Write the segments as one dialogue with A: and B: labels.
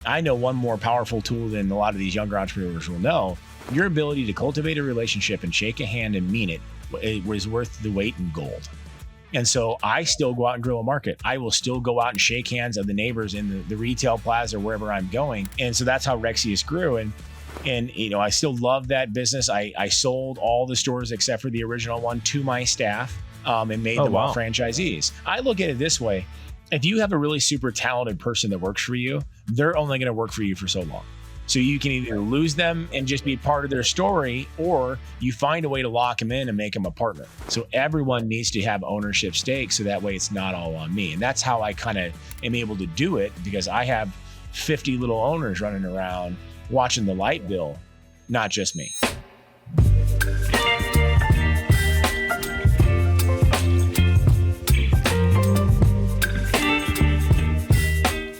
A: I know one more powerful tool than a lot of these younger entrepreneurs will know. Your ability to cultivate a relationship and shake a hand and mean it was worth the weight in gold. And so I still go out and grow a market. I will still go out and shake hands of the neighbors in the retail plaza, wherever I'm going. And so that's how Rexius grew. And I still love that business. I sold all the stores except for the original one to my staff and made them all franchisees. I look at it this way. If you have a really super talented person that works for you, they're only going to work for you for so long. So you can either lose them and just be part of their story, or you find a way to lock them in and make them a partner. So everyone needs to have ownership stakes, so that way it's not all on me. And that's how I kind of am able to do it, because I have 50 little owners running around watching the light bill, not just me.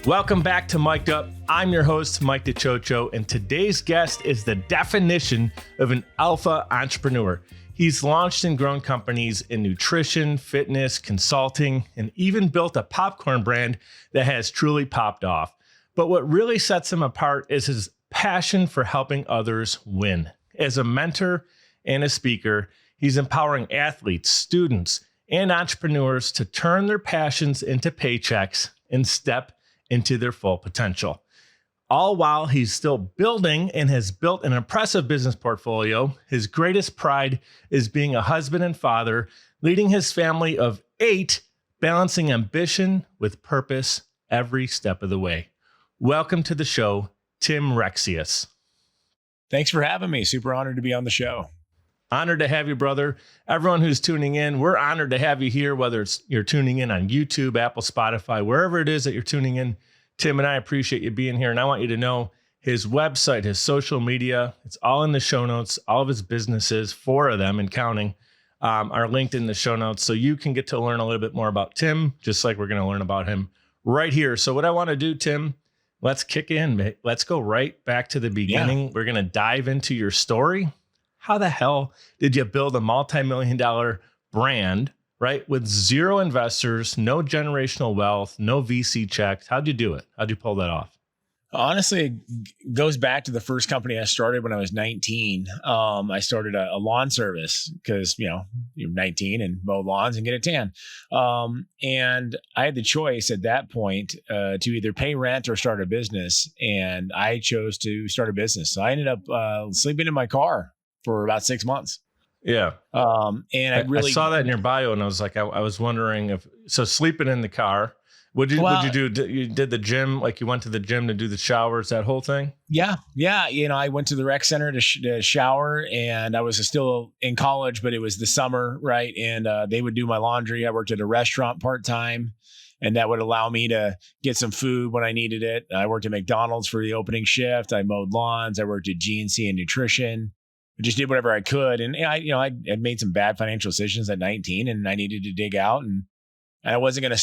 B: Welcome back to Mic'd Up. I'm your host, Mike DiCioccio, and today's guest is the definition of an alpha entrepreneur. He's launched and grown companies in nutrition, fitness, consulting, and even built a popcorn brand that has truly popped off. But what really sets him apart is his passion for helping others win. As a mentor and a speaker, he's empowering athletes, students, and entrepreneurs to turn their passions into paychecks and step into their full potential. All while he's still building and has built an impressive business portfolio. His greatest pride is being a husband and father, leading his family of 8, balancing ambition with purpose every step of the way. Welcome to the show, Tim Rexius.
A: Thanks for having me. Super honored to be on the show.
B: Honored to have you, brother. Everyone who's tuning in, we're honored to have you here, whether it's you're tuning in on YouTube, Apple, Spotify, wherever it is that you're tuning in. Tim and I appreciate you being here. And I want you to know his website, his social media, it's all in the show notes. All of his businesses, 4 of them and counting, are linked in the show notes. So you can get to learn a little bit more about Tim, just like we're going to learn about him right here. So what I want to do, Tim, let's kick in. Let's go right back to the beginning. Yeah. We're going to dive into your story. How the hell did you build a multi-million-dollar brand, right? With 0 investors, no generational wealth, no VC checks. How'd you do it? How'd you pull that off?
A: Honestly, it goes back to the first company I started when I was 19. I started a lawn service because, you're 19 and mow lawns and get a tan. And I had the choice at that point to either pay rent or start a business. And I chose to start a business. So I ended up sleeping in my car for about 6 months.
B: Yeah.
A: And I
B: saw that in your bio, and I was like, I was wondering so sleeping in the car, what'd you do? You did the gym, like you went to the gym to do the showers, that whole thing?
A: Yeah. I went to the rec center to shower, and I was still in college, but it was the summer, right? And they would do my laundry. I worked at a restaurant part-time, and that would allow me to get some food when I needed it. I worked at McDonald's for the opening shift. I mowed lawns. I worked at GNC and nutrition. I just did whatever I could. And I made some bad financial decisions at 19, and I needed to dig out, and I wasn't going to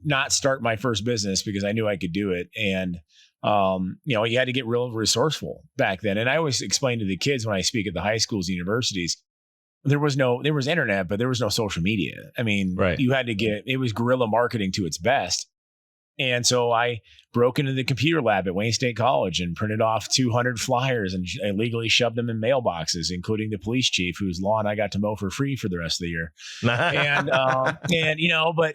A: not start my first business because I knew I could do it. And, you had to get real resourceful back then. And I always explain to the kids when I speak at the high schools, universities, there was internet, but there was no social media. I mean, right. You had to it was guerrilla marketing to its best. And so I broke into the computer lab at Wayne State College and printed off 200 flyers and illegally shoved them in mailboxes, including the police chief, whose lawn I got to mow for free for the rest of the year. But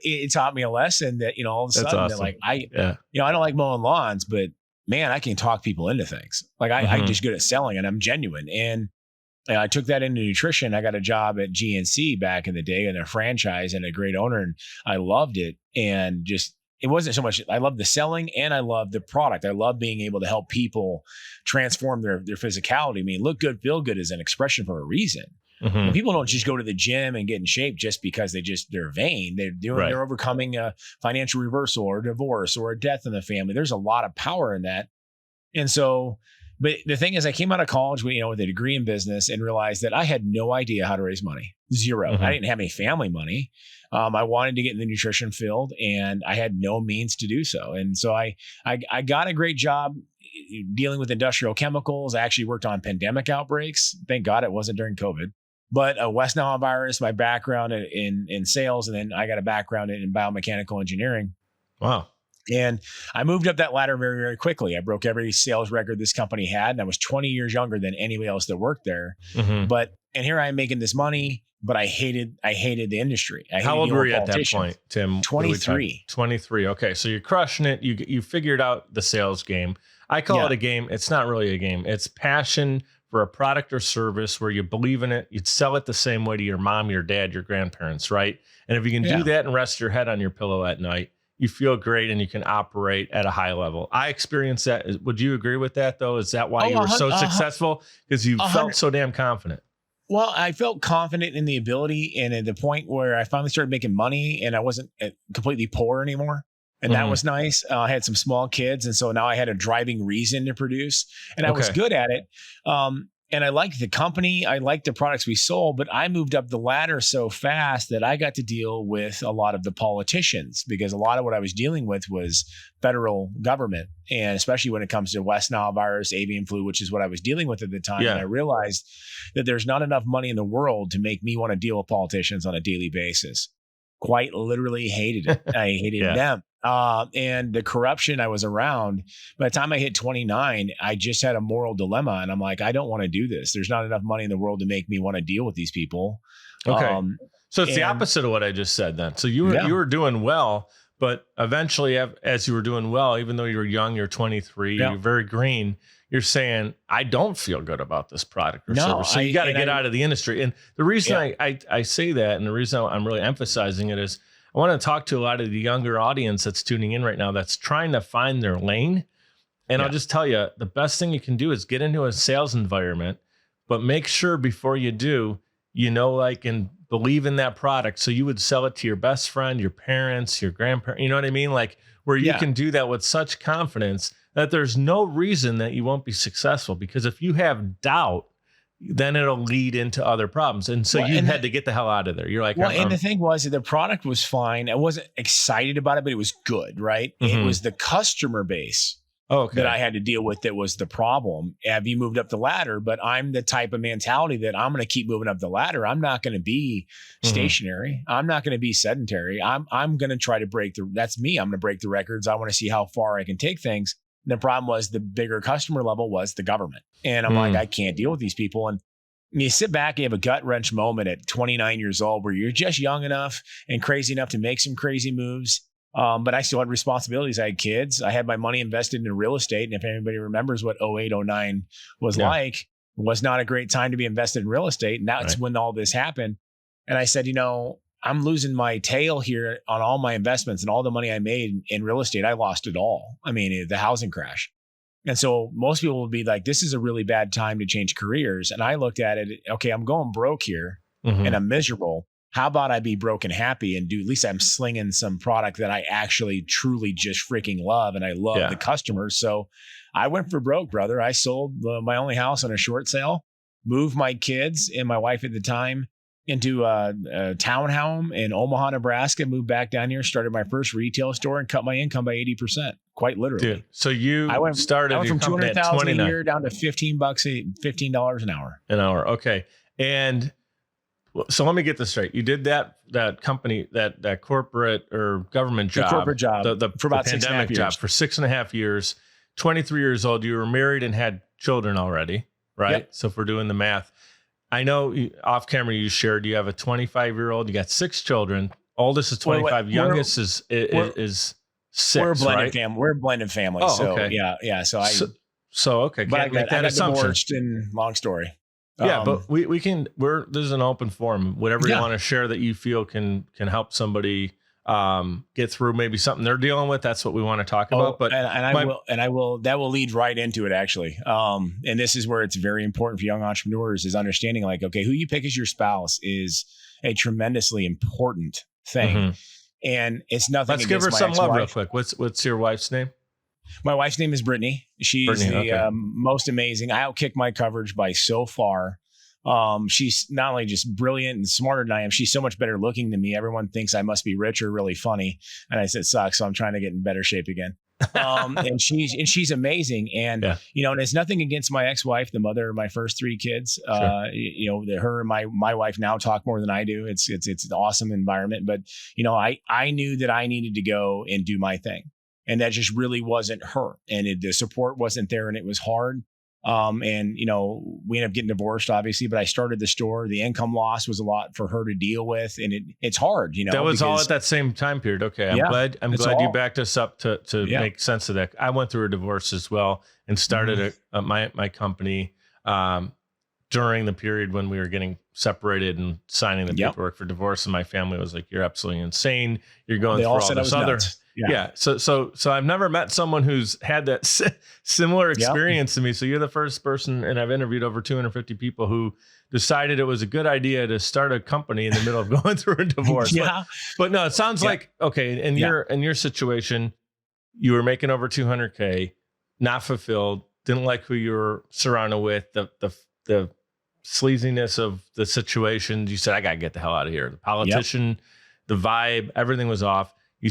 A: it taught me a lesson that, all of a sudden,
B: awesome.
A: that I don't like mowing lawns, but man, I can talk people into things. Like I'm just good at selling, and I'm genuine. And I took that into nutrition. I got a job at GNC back in the day in their franchise and a great owner, and I loved it. And it wasn't so much, I love the selling and I love the product. I love being able to help people transform their physicality. I mean, look good, feel good is an expression for a reason. Mm-hmm. People don't just go to the gym and get in shape just because they're vain. They're overcoming a financial reversal or a divorce or a death in the family. There's a lot of power in that. And so, but the thing is, I came out of college with a degree in business and realized that I had no idea how to raise money. 0. Mm-hmm. I didn't have any family money. I wanted to get in the nutrition field, and I had no means to do so. And so I got a great job dealing with industrial chemicals. I actually worked on pandemic outbreaks. Thank God it wasn't during COVID. But West Nile virus, my background in sales, and then I got a background in biomechanical engineering.
B: Wow.
A: And I moved up that ladder very, very quickly. I broke every sales record this company had, and I was 20 years younger than anybody else that worked there.
B: Mm-hmm.
A: And here I am making this money, but I hated the industry.
B: How old were you at that point, Tim?
A: 23.
B: 23. Okay. So you're crushing it. You figured out the sales game. I call it a game. It's not really a game. It's passion for a product or service where you believe in it. You'd sell it the same way to your mom, your dad, your grandparents, right? And if you can do that and rest your head on your pillow at night, you feel great and you can operate at a high level. I experienced that. Would you agree with that though? Is that why you were so successful? Because you felt so damn confident.
A: Well, I felt confident in the ability, and at the point where I finally started making money and I wasn't completely poor anymore. And that was nice. I had some small kids. And so now I had a driving reason to produce, and I was good at it. And I liked the company. I liked the products we sold, but I moved up the ladder so fast that I got to deal with a lot of the politicians, because a lot of what I was dealing with was federal government. And especially when it comes to West Nile virus, avian flu, which is what I was dealing with at the time. And I realized that there's not enough money in the world to make me want to deal with politicians on a daily basis. Quite literally hated it. I hated them. And the corruption I was around. By the time I hit 29, I just had a moral dilemma, and I'm like, I don't want to do this. There's not enough money in the world to make me want to deal with these people.
B: Okay. So it's the opposite of what I just said then. So you were doing well, but eventually, as you were doing well, even though you were young, you're 23, you're very green, you're saying, I don't feel good about this product or service. So you got to get out of the industry. And the reason I say that, and the reason I'm really emphasizing it, is I want to talk to a lot of the younger audience that's tuning in right now that's trying to find their lane. And I'll just tell you, the best thing you can do is get into a sales environment, but make sure before you do, and believe in that product. So you would sell it to your best friend, your parents, your grandparents, you know what I mean? Like where you can do that with such confidence that there's no reason that you won't be successful. Because if you have doubt, then it'll lead into other problems. And so you had to get the hell out of there. You're like,
A: and the thing was that the product was fine. I wasn't excited about it, but it was good, right? It was the customer base that I had to deal with that was the problem. Have you moved up the ladder? But I'm the type of mentality that I'm going to keep moving up the ladder. I'm not going to be stationary. I'm not going to be sedentary. I'm going to try to that's me. I'm going to break the records. I want to see how far I can take things. And the problem was the bigger customer level was the government. And I'm like, I can't deal with these people. And you sit back, you have a gut wrench moment at 29 years old where you're just young enough and crazy enough to make some crazy moves. But I still had responsibilities. I had kids. I had my money invested in real estate. And if anybody remembers what 08, 09 was like, it was not a great time to be invested in real estate. And that's when all this happened. And I said, I'm losing my tail here on all my investments, and all the money I made in real estate, I lost it all. I mean, the housing crash. And so most people would be like, this is a really bad time to change careers. And I looked at it, okay, I'm going broke here and I'm miserable. How about I be broke and happy and at least I'm slinging some product that I actually truly just freaking love. And I love the customers. So I went for broke, brother. I sold my only house on a short sale, moved my kids and my wife at the time into a townhome in Omaha, Nebraska, moved back down here, started my first retail store and cut my income by 80%, quite literally.
B: Dude, so I went from
A: 200,000 a year down to $15 an hour.
B: Okay. And so let me get this straight. You did that company, that corporate or government job,
A: for about
B: the pandemic job for 6.5 years, 23 years old. You were married and had children already, right? Yep. So if we're doing the math, I know off camera you shared you have a 25-year-old, you got 6 children. Oldest is 25, youngest is 6.
A: We're a blended family. We're a blended family.
B: Oh, okay.
A: Yeah.
B: So okay.
A: But I got divorced, and long story.
B: Yeah, but we can. This is an open forum. Whatever you want to share that you feel can help somebody get through maybe something they're dealing with. That's what we want to talk about. But
A: I will. That will lead right into it actually. And this is where it's very important for young entrepreneurs is understanding like, okay, who you pick as your spouse is a tremendously important thing, and it's nothing.
B: Let's give her some love real quick. What's your wife's name?
A: My wife's name is Brittany. She's the most amazing. I outkick my coverage by so far. She's not only just brilliant and smarter than I am, she's so much better looking than me. Everyone thinks I must be rich or really funny. And I said, sucks. So I'm trying to get in better shape again. And she's amazing. And, and it's nothing against my ex-wife, the mother of my first 3 kids. Sure. Her and my wife now talk more than I do. It's an awesome environment, but I knew that I needed to go and do my thing. And that just really wasn't her. And the support wasn't there, and it was hard. And we ended up getting divorced, obviously, but I started the store. The income loss was a lot for her to deal with, and it's hard,
B: That was all at that same time period. Okay. I'm glad you backed us up to make sense of that. I went through a divorce as well and started my company, during the period when we were getting separated and signing the paperwork for divorce. And my family was like, "You're absolutely insane. You're going through all this other." Yeah. So I've never met someone who's had that similar experience to me. So you're the first person, and I've interviewed over 250 people who decided it was a good idea to start a company in the middle of going through a divorce. But no, it sounds like, okay. In your situation, you were making over 200K, not fulfilled, didn't like who you were surrounded with, the sleaziness of the situation. You said, I got to get the hell out of here. The politician, the vibe, everything was off. You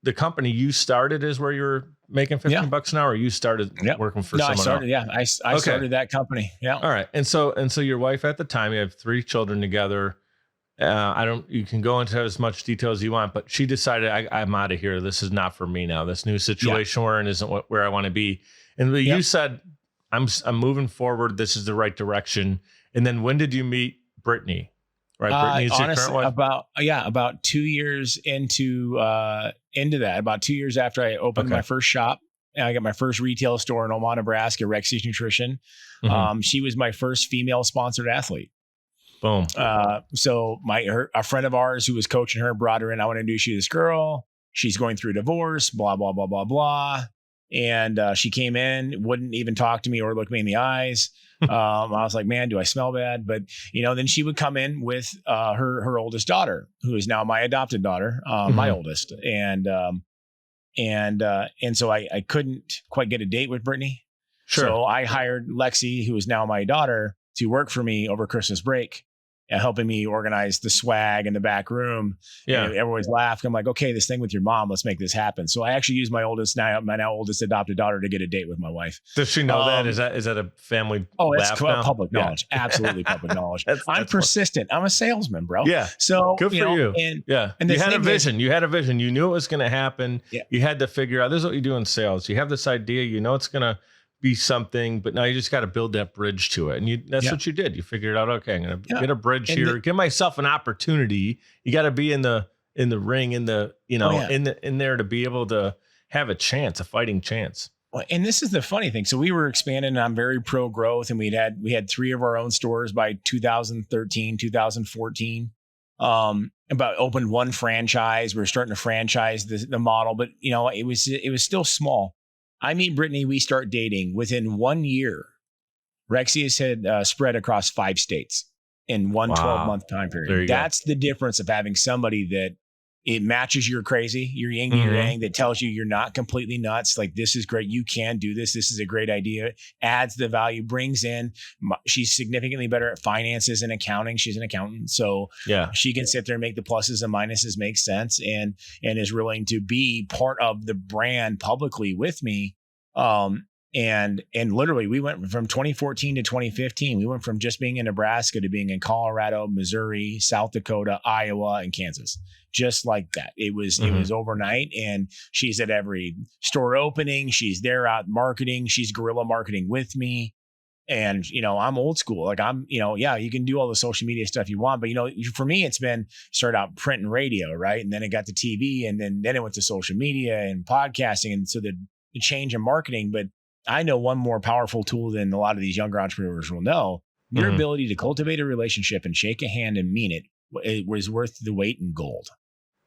B: the company you started is where you're making $15 an hour. Or you started working for someone else?
A: I started that company. Yeah.
B: All right. And so your wife at the time, you have 3 children together. You can go into as much detail as you want, but she decided, I'm out of here. This is not for me now. This new situation we're in isn't where I want to be. And you said, I'm moving forward. This is the right direction. And then when did you meet Brittany? Right, Brittany is your current wife?
A: About 2 years into that. About 2 years after I opened my first shop, and I got my first retail store in Omaha, Nebraska, Rexius Nutrition. She was my first female sponsored athlete.
B: Boom.
A: So a friend of ours who was coaching her brought her in. I want to introduce you to this girl. She's going through a divorce. Blah blah blah blah blah. And she came in, wouldn't even talk to me or look me in the eyes. I was like, man, do I smell bad? But, then she would come in with her oldest daughter, who is now my adopted daughter, my oldest. And so I couldn't quite get a date with Brittany.
B: Sure.
A: So I hired Lexi, who is now my daughter, to work for me over Christmas break, helping me organize the swag in the back room.
B: Yeah.
A: And everyone's laughing. I'm like, okay, this thing with your mom, let's make this happen. So I actually used my now oldest adopted daughter to get a date with my wife.
B: Does she know that? Is that a family?
A: Oh, it's public knowledge. Absolutely public knowledge. I'm persistent. I'm a salesman, bro.
B: Yeah.
A: So
B: good for you.
A: And
B: you had a vision. You had a vision. You knew it was going to happen.
A: Yeah.
B: You had to figure out, this is what you do in sales. You have this idea, it's going to be something, but now you just got to build that bridge to it. And that's what you did. You figured out, okay, I'm going to get a bridge here, give myself an opportunity. You got to be in the ring, in there to be able to have a fighting chance.
A: Well, and this is the funny thing. So we were expanding, and I'm very pro growth, and we had 3 of our own stores by 2013, 2014. Opened 1 franchise. We were starting to franchise the model, but it was still small. I meet Brittany, we start dating. Within 1 year, Rexius had spread across 5 states in one 12-month time period. That's the difference of having somebody that it matches your crazy, your yin and your yang, that tells you you're not completely nuts. Like, this is great. You can do this. This is a great idea. Adds the value, brings in. She's significantly better at finances and accounting. She's an accountant. So she can sit there and make the pluses and minuses make sense, and is willing to be part of the brand publicly with me. And literally we went from 2014 to 2015. We went from just being in Nebraska to being in Colorado, Missouri, South Dakota, Iowa, and Kansas. Just like that. It was overnight, and she's at every store opening. She's there out marketing. She's guerrilla marketing with me. And, I'm old school. Like you can do all the social media stuff you want, but for me, it's been started out print and radio, right? And then it got to TV, and then it went to social media and podcasting. And so the change in marketing. But I know one more powerful tool than a lot of these younger entrepreneurs will know: your ability to cultivate a relationship and shake a hand and mean it was worth the weight in gold.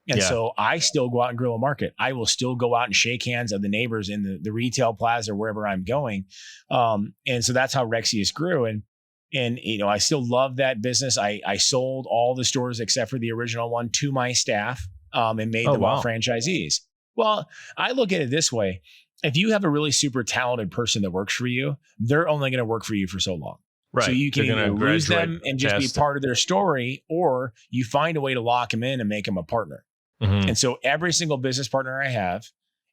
A: And so I still go out and guerrilla market. I will still go out and shake hands of the neighbors in the retail plaza, wherever I'm going. And so that's how Rexius grew. And I still love that business. I sold all the stores except for the original one to my staff, and made them all franchisees. Well, I look at it this way. If you have a really super talented person that works for you, they're only going to work for you for so long.
B: Right.
A: So you can either lose them and just be part of their story, or you find a way to lock them in and make them a partner. And so every single business partner I have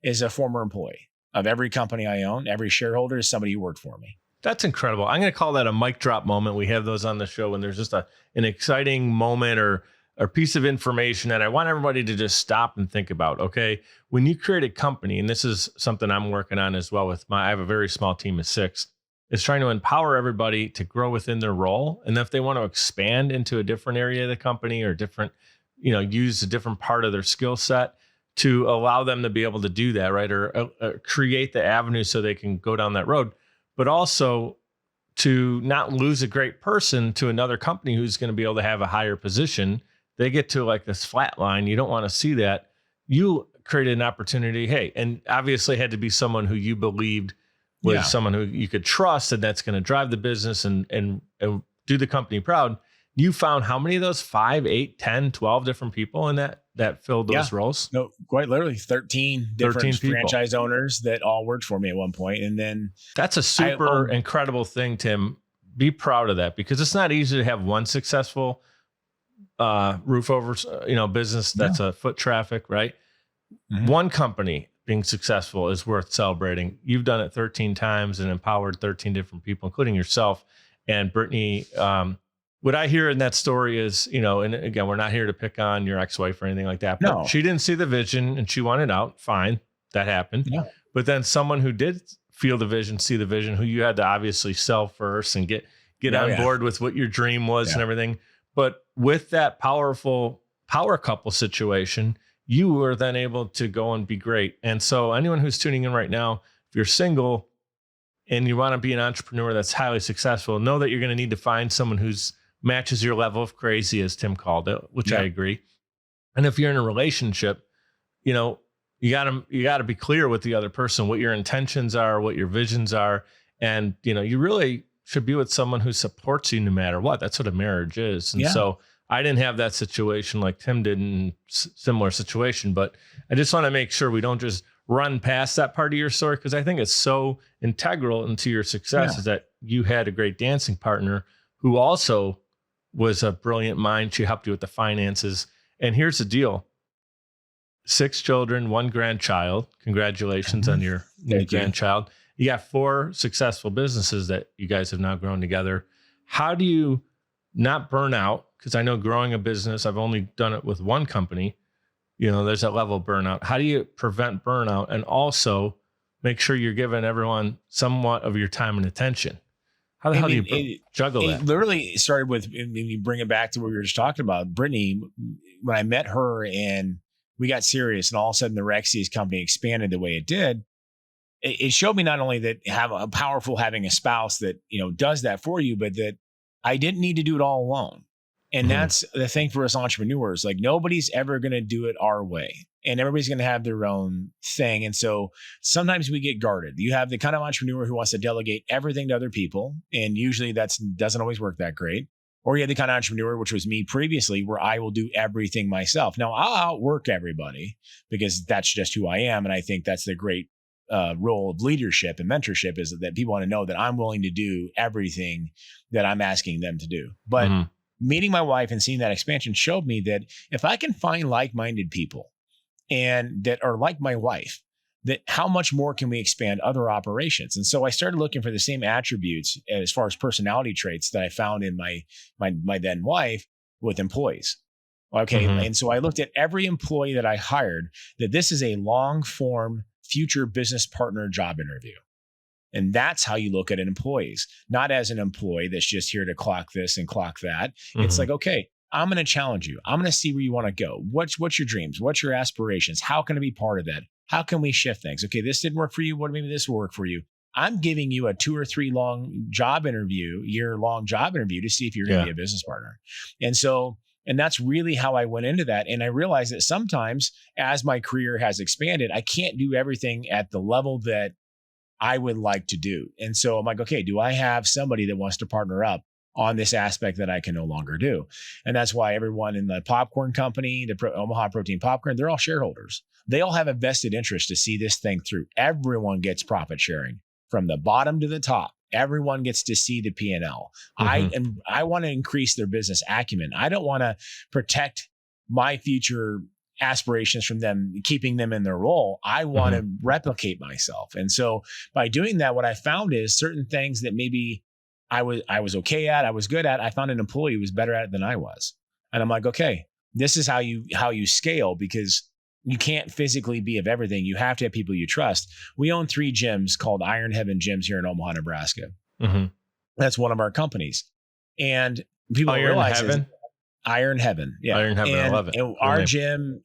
A: is a former employee of every company I own. Every shareholder is somebody who worked for me.
B: That's incredible. I'm going to call that a mic drop moment. We have those on the show when there's just an exciting moment or or piece of information that I want everybody to just stop and think about. Okay, when you create a company, and this is something I'm working on as well I have a very small team of 6, is trying to empower everybody to grow within their role. And if they want to expand into a different area of the company or different, use a different part of their skill set, to allow them to be able to do that, right? Or create the avenue so they can go down that road, but also to not lose a great person to another company who's going to be able to have a higher position. They get to like this flat line. You don't want to see that. You created an opportunity. Hey, and obviously had to be someone who you believed was someone who you could trust, and that's going to drive the business and do the company proud. You found how many of those 5, 8, 10, 12 different people in that filled those roles?
A: No, quite literally 13 different franchise owners that all worked for me at one point. And then
B: that's a super incredible thing, Tim. Be proud of that, because it's not easy to have one successful roof over, business that's a foot traffic, right? Mm-hmm. One company being successful is worth celebrating. You've done it 13 times and empowered 13 different people, including yourself. And Brittany, what I hear in that story is, and again, we're not here to pick on your ex-wife or anything like that, but she didn't see the vision and she wanted out. Fine. That happened. Yeah. But then someone who did feel the vision, see the vision, who you had to obviously sell first and get on board with what your dream was and everything. But with that powerful power couple situation, you were then able to go and be great. And so anyone who's tuning in right now, if you're single and you want to be an entrepreneur that's highly successful, know that you're going to need to find someone who's matches your level of crazy, as Tim called it, which I agree. And if you're in a relationship, you gotta be clear with the other person, what your intentions are, what your visions are. And, you really should be with someone who supports you no matter what. That's what a marriage is. And so I didn't have that situation like Tim did in similar situation, but I just want to make sure we don't just run past that part of your story, because I think it's so integral into your success is that you had a great dancing partner who also was a brilliant mind. She helped you with the finances. And here's the deal. 6 children, 1 grandchild. Congratulations on your new grandchild. You got 4 successful businesses that you guys have now grown together. How do you not burn out? Because I know growing a business, I've only done it with one company. There's that level of burnout. How do you prevent burnout and also make sure you're giving everyone somewhat of your time and attention? How the hell do you juggle that?
A: It literally started with, when you bring it back to what we were just talking about, Brittany, when I met her and we got serious and all of a sudden the Rexius company expanded the way it did, it showed me not only that having a spouse that, does that for you, but that I didn't need to do it all alone. And that's the thing for us entrepreneurs. Like, nobody's ever going to do it our way, and everybody's going to have their own thing. And so sometimes we get guarded. You have the kind of entrepreneur who wants to delegate everything to other people, and usually doesn't always work that great. Or you have the kind of entrepreneur, which was me previously, where I will do everything myself. Now, I'll outwork everybody because that's just who I am. And I think that's the great role of leadership and mentorship, is that people want to know that I'm willing to do everything that I'm asking them to do. But meeting my wife and seeing that expansion showed me that if I can find like-minded people and that are like my wife, that how much more can we expand other operations? And so I started looking for the same attributes as far as personality traits that I found in my then wife with employees. Okay. And so I looked at every employee that I hired, that this is a long form future business partner job interview. And that's how you look at an employee, not as an employee that's just here to clock this and clock that. It's like, okay, I'm going to challenge you. I'm going to see where you want to go. What's your dreams? What's your aspirations? How can I be part of that? How can we shift things? Okay, this didn't work for you. What maybe this will work for you? I'm giving you a 2 or 3 year-long job interview to see if you're going to be a business partner. And that's really how I went into that. And I realized that sometimes as my career has expanded, I can't do everything at the level that I would like to do. And so I'm like, okay, do I have somebody that wants to partner up on this aspect that I can no longer do? And that's why everyone in the popcorn company, Omaha Protein Popcorn, they're all shareholders. They all have a vested interest to see this thing through. Everyone gets profit sharing from the bottom to the top. Everyone gets to see the P&L. I want to increase their business acumen. I don't want to protect my future aspirations from them, keeping them in their role. I want to replicate myself. And so by doing that, what I found is certain things that maybe I was okay at, I was good at, I found an employee who was better at it than I was. And I'm like, okay, this is how you scale, because you can't physically be of everything. You have to have people you trust. We own 3 gyms called Iron Heaven Gyms here in Omaha, Nebraska.
B: Mm-hmm.
A: That's one of our companies. And people don't realize Iron Heaven. Yeah.
B: Iron Heaven. I love it.
A: And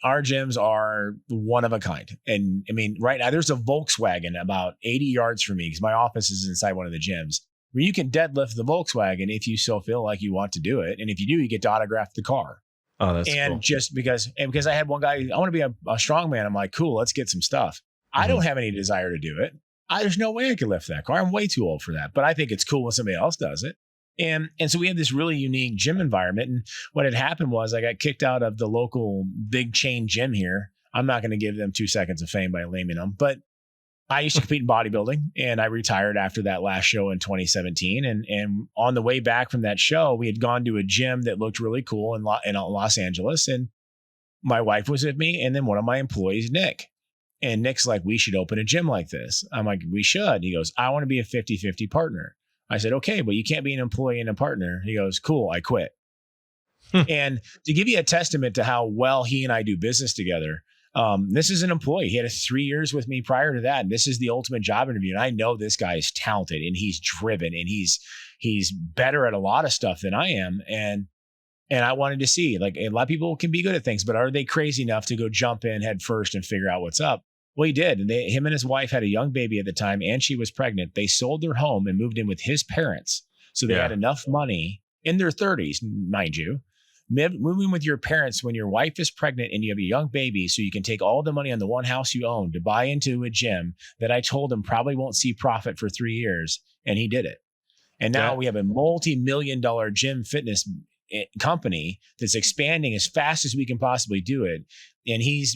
A: our gyms are one of a kind. And I mean, right now there's a Volkswagen about 80 yards from me, because my office is inside one of the gyms, where you can deadlift the Volkswagen if you so feel like you want to do it. And if you do, you get to autograph the car.
B: Oh, that's
A: and
B: cool.
A: Just because I had one guy, I want to be a strong man. I'm like, cool, let's get some stuff. I don't have any desire to do it. There's no way I could lift that car. I'm way too old for that. But I think it's cool when somebody else does it. And so we had this really unique gym environment. And what had happened was I got kicked out of the local big chain gym here. I'm not going to give them 2 seconds of fame by naming them, but I used to compete in bodybuilding, and I retired after that last show in 2017. And on the way back from that show, we had gone to a gym that looked really cool in Los Angeles. And my wife was with me, and then one of my employees, Nick. And Nick's like, we should open a gym like this. I'm like, we should. He goes, I want to be a 50-50 partner. I said, okay, but you can't be an employee and a partner. He goes, cool, I quit. And to give you a testament to how well he and I do business together, this is an employee. He had 3 years with me prior to that. And this is the ultimate job interview. And I know this guy is talented, and he's driven, and he's better at a lot of stuff than I am. And I wanted to see, like, a lot of people can be good at things, but are they crazy enough to go jump in head first and figure out what's up? Well, he did. And him and his wife had a young baby at the time, and she was pregnant. They sold their home and moved in with his parents. So they had enough money in their 30s, mind you, moving with your parents when your wife is pregnant and you have a young baby, so you can take all the money on the one house you own to buy into a gym that I told him probably won't see profit for 3 years. And he did it. And now we have a multi-million-dollar gym fitness company that's expanding as fast as we can possibly do it. And he's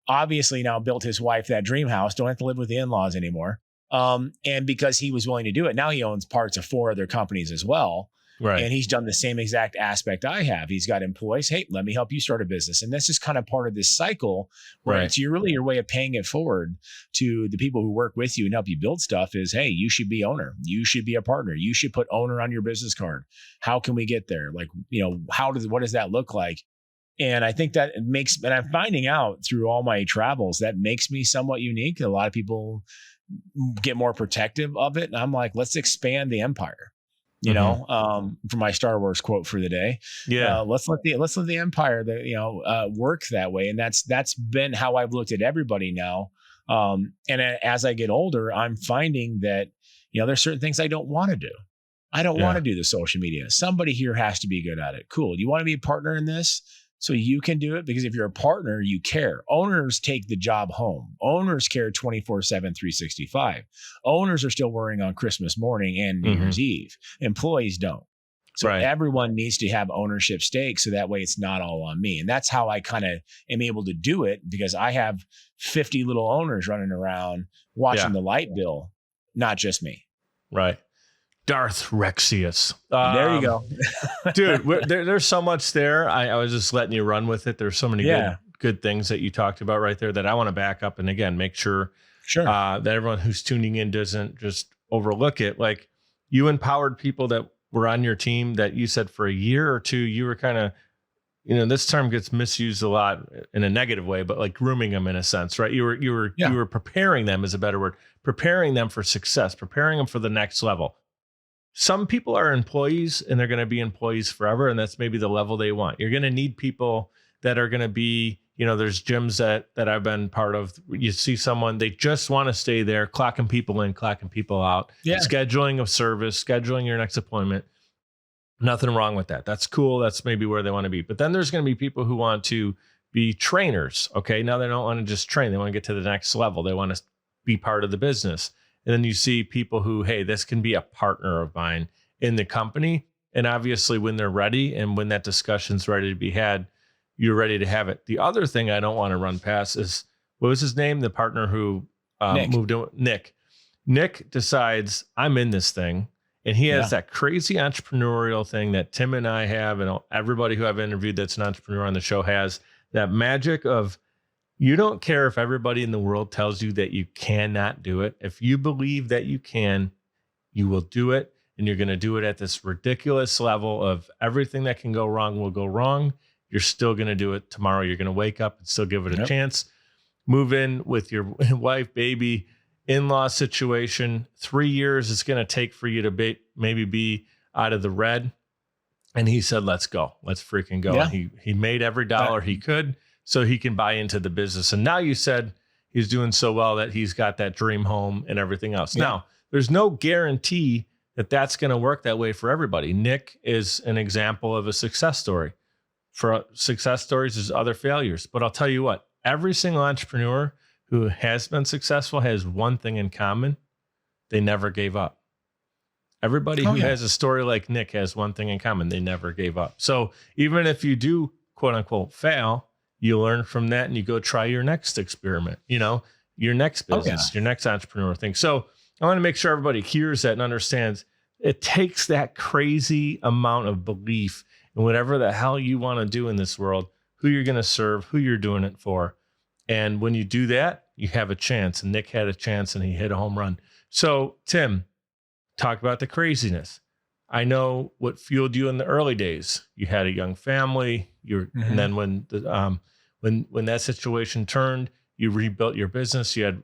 A: obviously now built his wife that dream house, don't have to live with the in-laws anymore. And because he was willing to do it, now he owns parts of 4 other companies as well. Right. And he's done the same exact aspect I have. He's got employees. Hey, let me help you start a business. And this is kind of part of this cycle where it's really your way of paying it forward to the people who work with you and help you build stuff is, hey, you should be owner. You should be a partner. You should put owner on your business card. How can we get there? Like, what does that look like? And I think that and I'm finding out through all my travels, that makes me somewhat unique. A lot of people get more protective of it. And I'm like, let's expand the empire. For my Star Wars quote for the day. Yeah. Let's let the empire work that way. And that's been how I've looked at everybody now. And as I get older, I'm finding that, there's certain things I don't want to do. I don't want to do the social media. Somebody here has to be good at it. Cool. You want to be a partner in this? So you can do it, because if you're a partner, you care. Owners take the job home. Owners care 24/7, 365. Owners are still worrying on Christmas morning and New Year's Eve. Employees don't. So everyone needs to have ownership stakes, so that way it's not all on me. And that's how I kind of am able to do it, because I have 50 little owners running around watching the light bill, not just me.
B: Right. Darth Rexius.
A: There you go.
B: Dude, there's so much there. I was just letting you run with it. There's so many good things that you talked about right there that I want to back up. And again, make sure that everyone who's tuning in doesn't just overlook it. Like, you empowered people that were on your team that you said for a year or two, you were kind of, this term gets misused a lot in a negative way, but like grooming them in a sense, right? You were preparing them, is a better word, preparing them for success, preparing them for the next level. Some people are employees and they're going to be employees forever. And that's maybe the level they want. You're going to need people that are going to be, there's gyms that I've been part of. You see someone, they just want to stay there, clocking people in, clocking people out, scheduling of service, scheduling your next appointment. Nothing wrong with that. That's cool. That's maybe where they want to be. But then there's going to be people who want to be trainers. Okay. Now they don't want to just train. They want to get to the next level. They want to be part of the business. And then you see people who, hey, this can be a partner of mine in the company. And obviously when they're ready and when that discussion's ready to be had, you're ready to have it. The other thing I don't want to run past is, what was his name? The partner who moved in, Nick. Nick decides, I'm in this thing. And he has that crazy entrepreneurial thing that Tim and I have, and everybody who I've interviewed that's an entrepreneur on the show has, that magic of, you don't care if everybody in the world tells you that you cannot do it. If you believe that you can, you will do it. And you're going to do it at this ridiculous level of everything that can go wrong will go wrong. you're still going to do it tomorrow. You're going to wake up and still give it a chance. Move in with your wife, baby, in-law situation. 3 years it's going to take for you to maybe be out of the red. And he said, let's go. Let's freaking go.
A: Yeah.
B: And he made every dollar he could so he can buy into the business. And now you said he's doing so well that he's got that dream home and everything else. Yeah. Now, there's no guarantee that that's going to work that way for everybody. Nick is an example of a success story. For success stories, there's other failures. But I'll tell you what, every single entrepreneur who has been successful has one thing in common. They never gave up. Everybody who has a story like Nick has one thing in common. They never gave up. So even if you do, quote unquote, fail, you learn from that and you go try your next experiment, your next business, your next entrepreneur thing. So I want to make sure everybody hears that and understands it takes that crazy amount of belief in whatever the hell you want to do in this world, who you're going to serve, who you're doing it for. And when you do that, you have a chance. And Nick had a chance and he hit a home run. So Tim, talk about the craziness. I know what fueled you in the early days. You had a young family. And then when that situation turned, you rebuilt your business. You had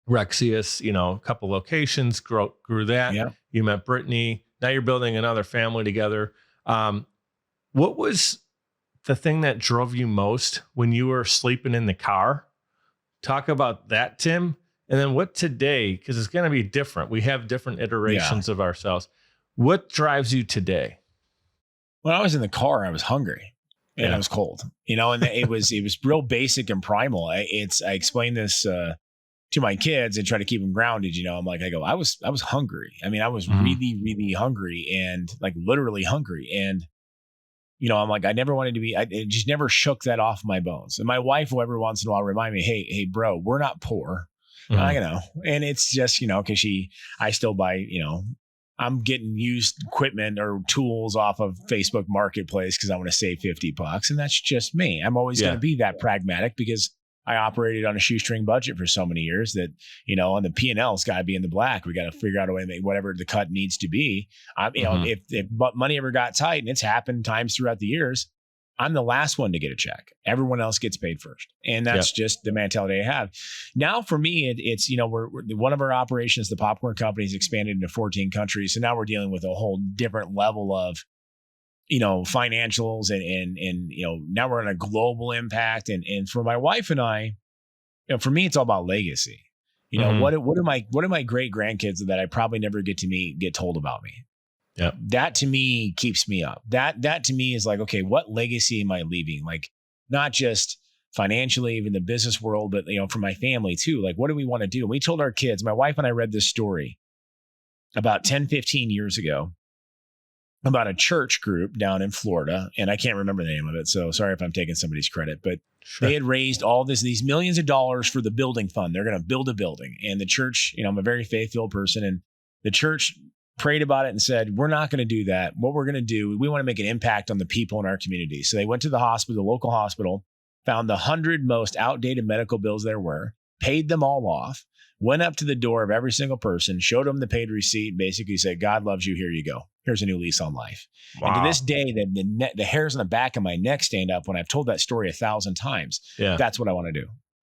B: Rexius, a couple locations, grew that. Yeah. You met Brittany. Now you're building another family together. What was the thing that drove you most when you were sleeping in the car? Talk about that, Tim. And then what today, because it's going to be different. We have different iterations of ourselves. What drives you today?
A: When I was in the car, I was hungry and I was cold, and it was real basic and primal. I explained this to my kids and try to keep them grounded. I was hungry. I mean, I was really, really hungry and like literally hungry. And, I'm like, I never wanted to be, it just never shook that off my bones. And my wife will every once in a while remind me, hey, bro, we're not poor. I know. And it's just, cause I still buy, I'm getting used equipment or tools off of Facebook Marketplace because I want to save $50. And that's just me. I'm always going to be that pragmatic because I operated on a shoestring budget for so many years that, and the P&L's got to be in the black. We got to figure out a way to make whatever the cut needs to be. If money ever got tight, and it's happened times throughout the years, I'm the last one to get a check. Everyone else gets paid first. And that's just the mentality I have. Now for me, it's, we're one of our operations, the popcorn company, has expanded into 14 countries. So now we're dealing with a whole different level of, financials and now we're on a global impact. And for my wife and I, for me, it's all about legacy. What do my great grandkids that I probably never get to meet get told about me?
B: Yeah.
A: That to me keeps me up. That to me is like, okay, what legacy am I leaving? Like not just financially, even the business world, but for my family too. Like, what do we want to do? And we told our kids, my wife and I read this story about 10, 15 years ago about a church group down in Florida. And I can't remember the name of it. So sorry if I'm taking somebody's credit, but they had raised all these millions of dollars for the building fund. They're going to build a building. And the church, I'm a very faith-filled person, and the church prayed about it and said, we're not going to do that. What we're going to do, we want to make an impact on the people in our community. So they went to the hospital, the local hospital, found the 100 most outdated medical bills there were, paid them all off, went up to the door of every single person, showed them the paid receipt, basically said, God loves you. Here you go. Here's a new lease on life. Wow. And to this day, the hairs on the back of my neck stand up when I've told that story 1,000 times. Yeah. That's what I want to do.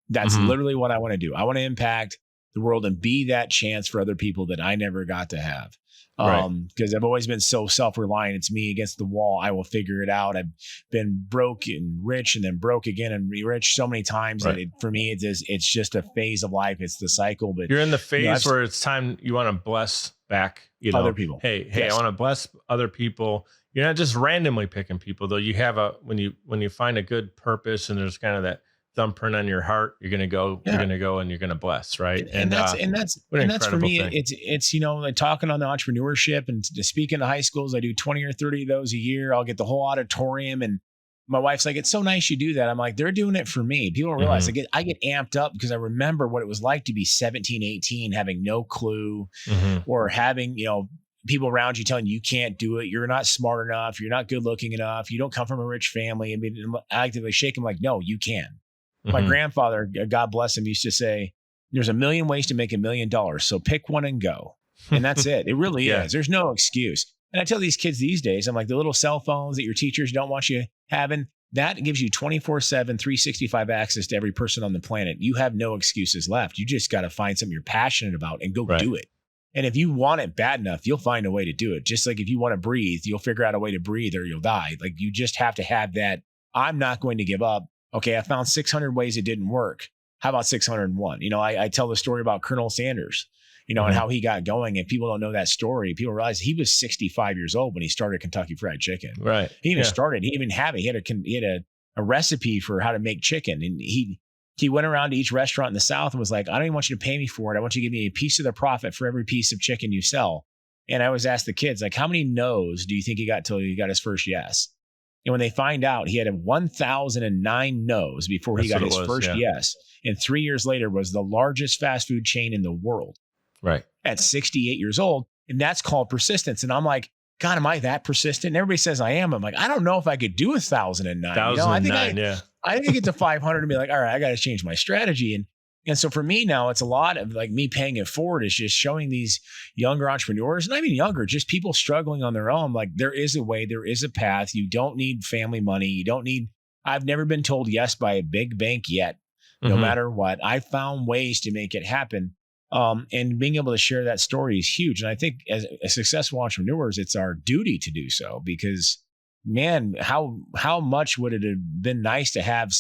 A: That's literally what I want to do. I want to impact the world and be that chance for other people that I never got to have. Because I've always been so self-reliant. It's me against the wall. I will figure it out. I've been broke and rich and then broke again and rich so many times. Right. And for me, it's just a phase of life. It's the cycle. But
B: you're in the phase where it's time you want to bless back,
A: other people.
B: Hey, I want to bless other people. You're not just randomly picking people, though. You have when you find a good purpose and there's kind of that thumbprint on your heart, you're going to go and you're going to bless. Right.
A: And that's for me, thing. It's, like talking on the entrepreneurship and speaking to high schools. I do 20 or 30 of those a year. I'll get the whole auditorium, and my wife's like, it's so nice you do that. I'm like, they're doing it for me. People don't realize I get amped up because I remember what it was like to be 17, 18, having no clue or having, people around you telling you can't do it. You're not smart enough. You're not good looking enough. You don't come from a rich family. I mean, actively shake them like, no, you can. My grandfather, God bless him, used to say, there's a million ways to make $1 million. So pick one and go. And that's it. It really is. There's no excuse. And I tell these kids these days, I'm like, the little cell phones that your teachers don't want you having, that gives you 24/7, 365 access to every person on the planet. You have no excuses left. You just got to find something you're passionate about and go do it. And if you want it bad enough, you'll find a way to do it. Just like if you want to breathe, you'll figure out a way to breathe or you'll die. Like you just have to have that. I'm not going to give up. Okay, I found 600 ways it didn't work. How about 601? I tell the story about Colonel Sanders, and how he got going. And people don't know that story. People realize he was 65 years old when he started Kentucky Fried Chicken.
B: Right.
A: He even started. He even had it. He had a recipe for how to make chicken, and he went around to each restaurant in the South and was like, I don't even want you to pay me for it. I want you to give me a piece of the profit for every piece of chicken you sell. And I always ask the kids, like, how many no's do you think he got till he got his first yes? And when they find out, he had 1,009 no's before he got his first yes. And 3 years later was the largest fast food chain in the world.
B: Right.
A: At 68 years old. And that's called persistence. And I'm like, God, am I that persistent? And everybody says I am. I'm like, I don't know if I could do 1,009. I think I get to 500 and be like, all right, I got to change my strategy. And so for me now, it's a lot of like me paying it forward is just showing these younger entrepreneurs, not even younger, just people struggling on their own. Like there is a way, there is a path. You don't need family money. I've never been told yes by a big bank yet, no matter what. I found ways to make it happen. And being able to share that story is huge. And I think as successful entrepreneurs, it's our duty to do so because man, how much would it have been nice to have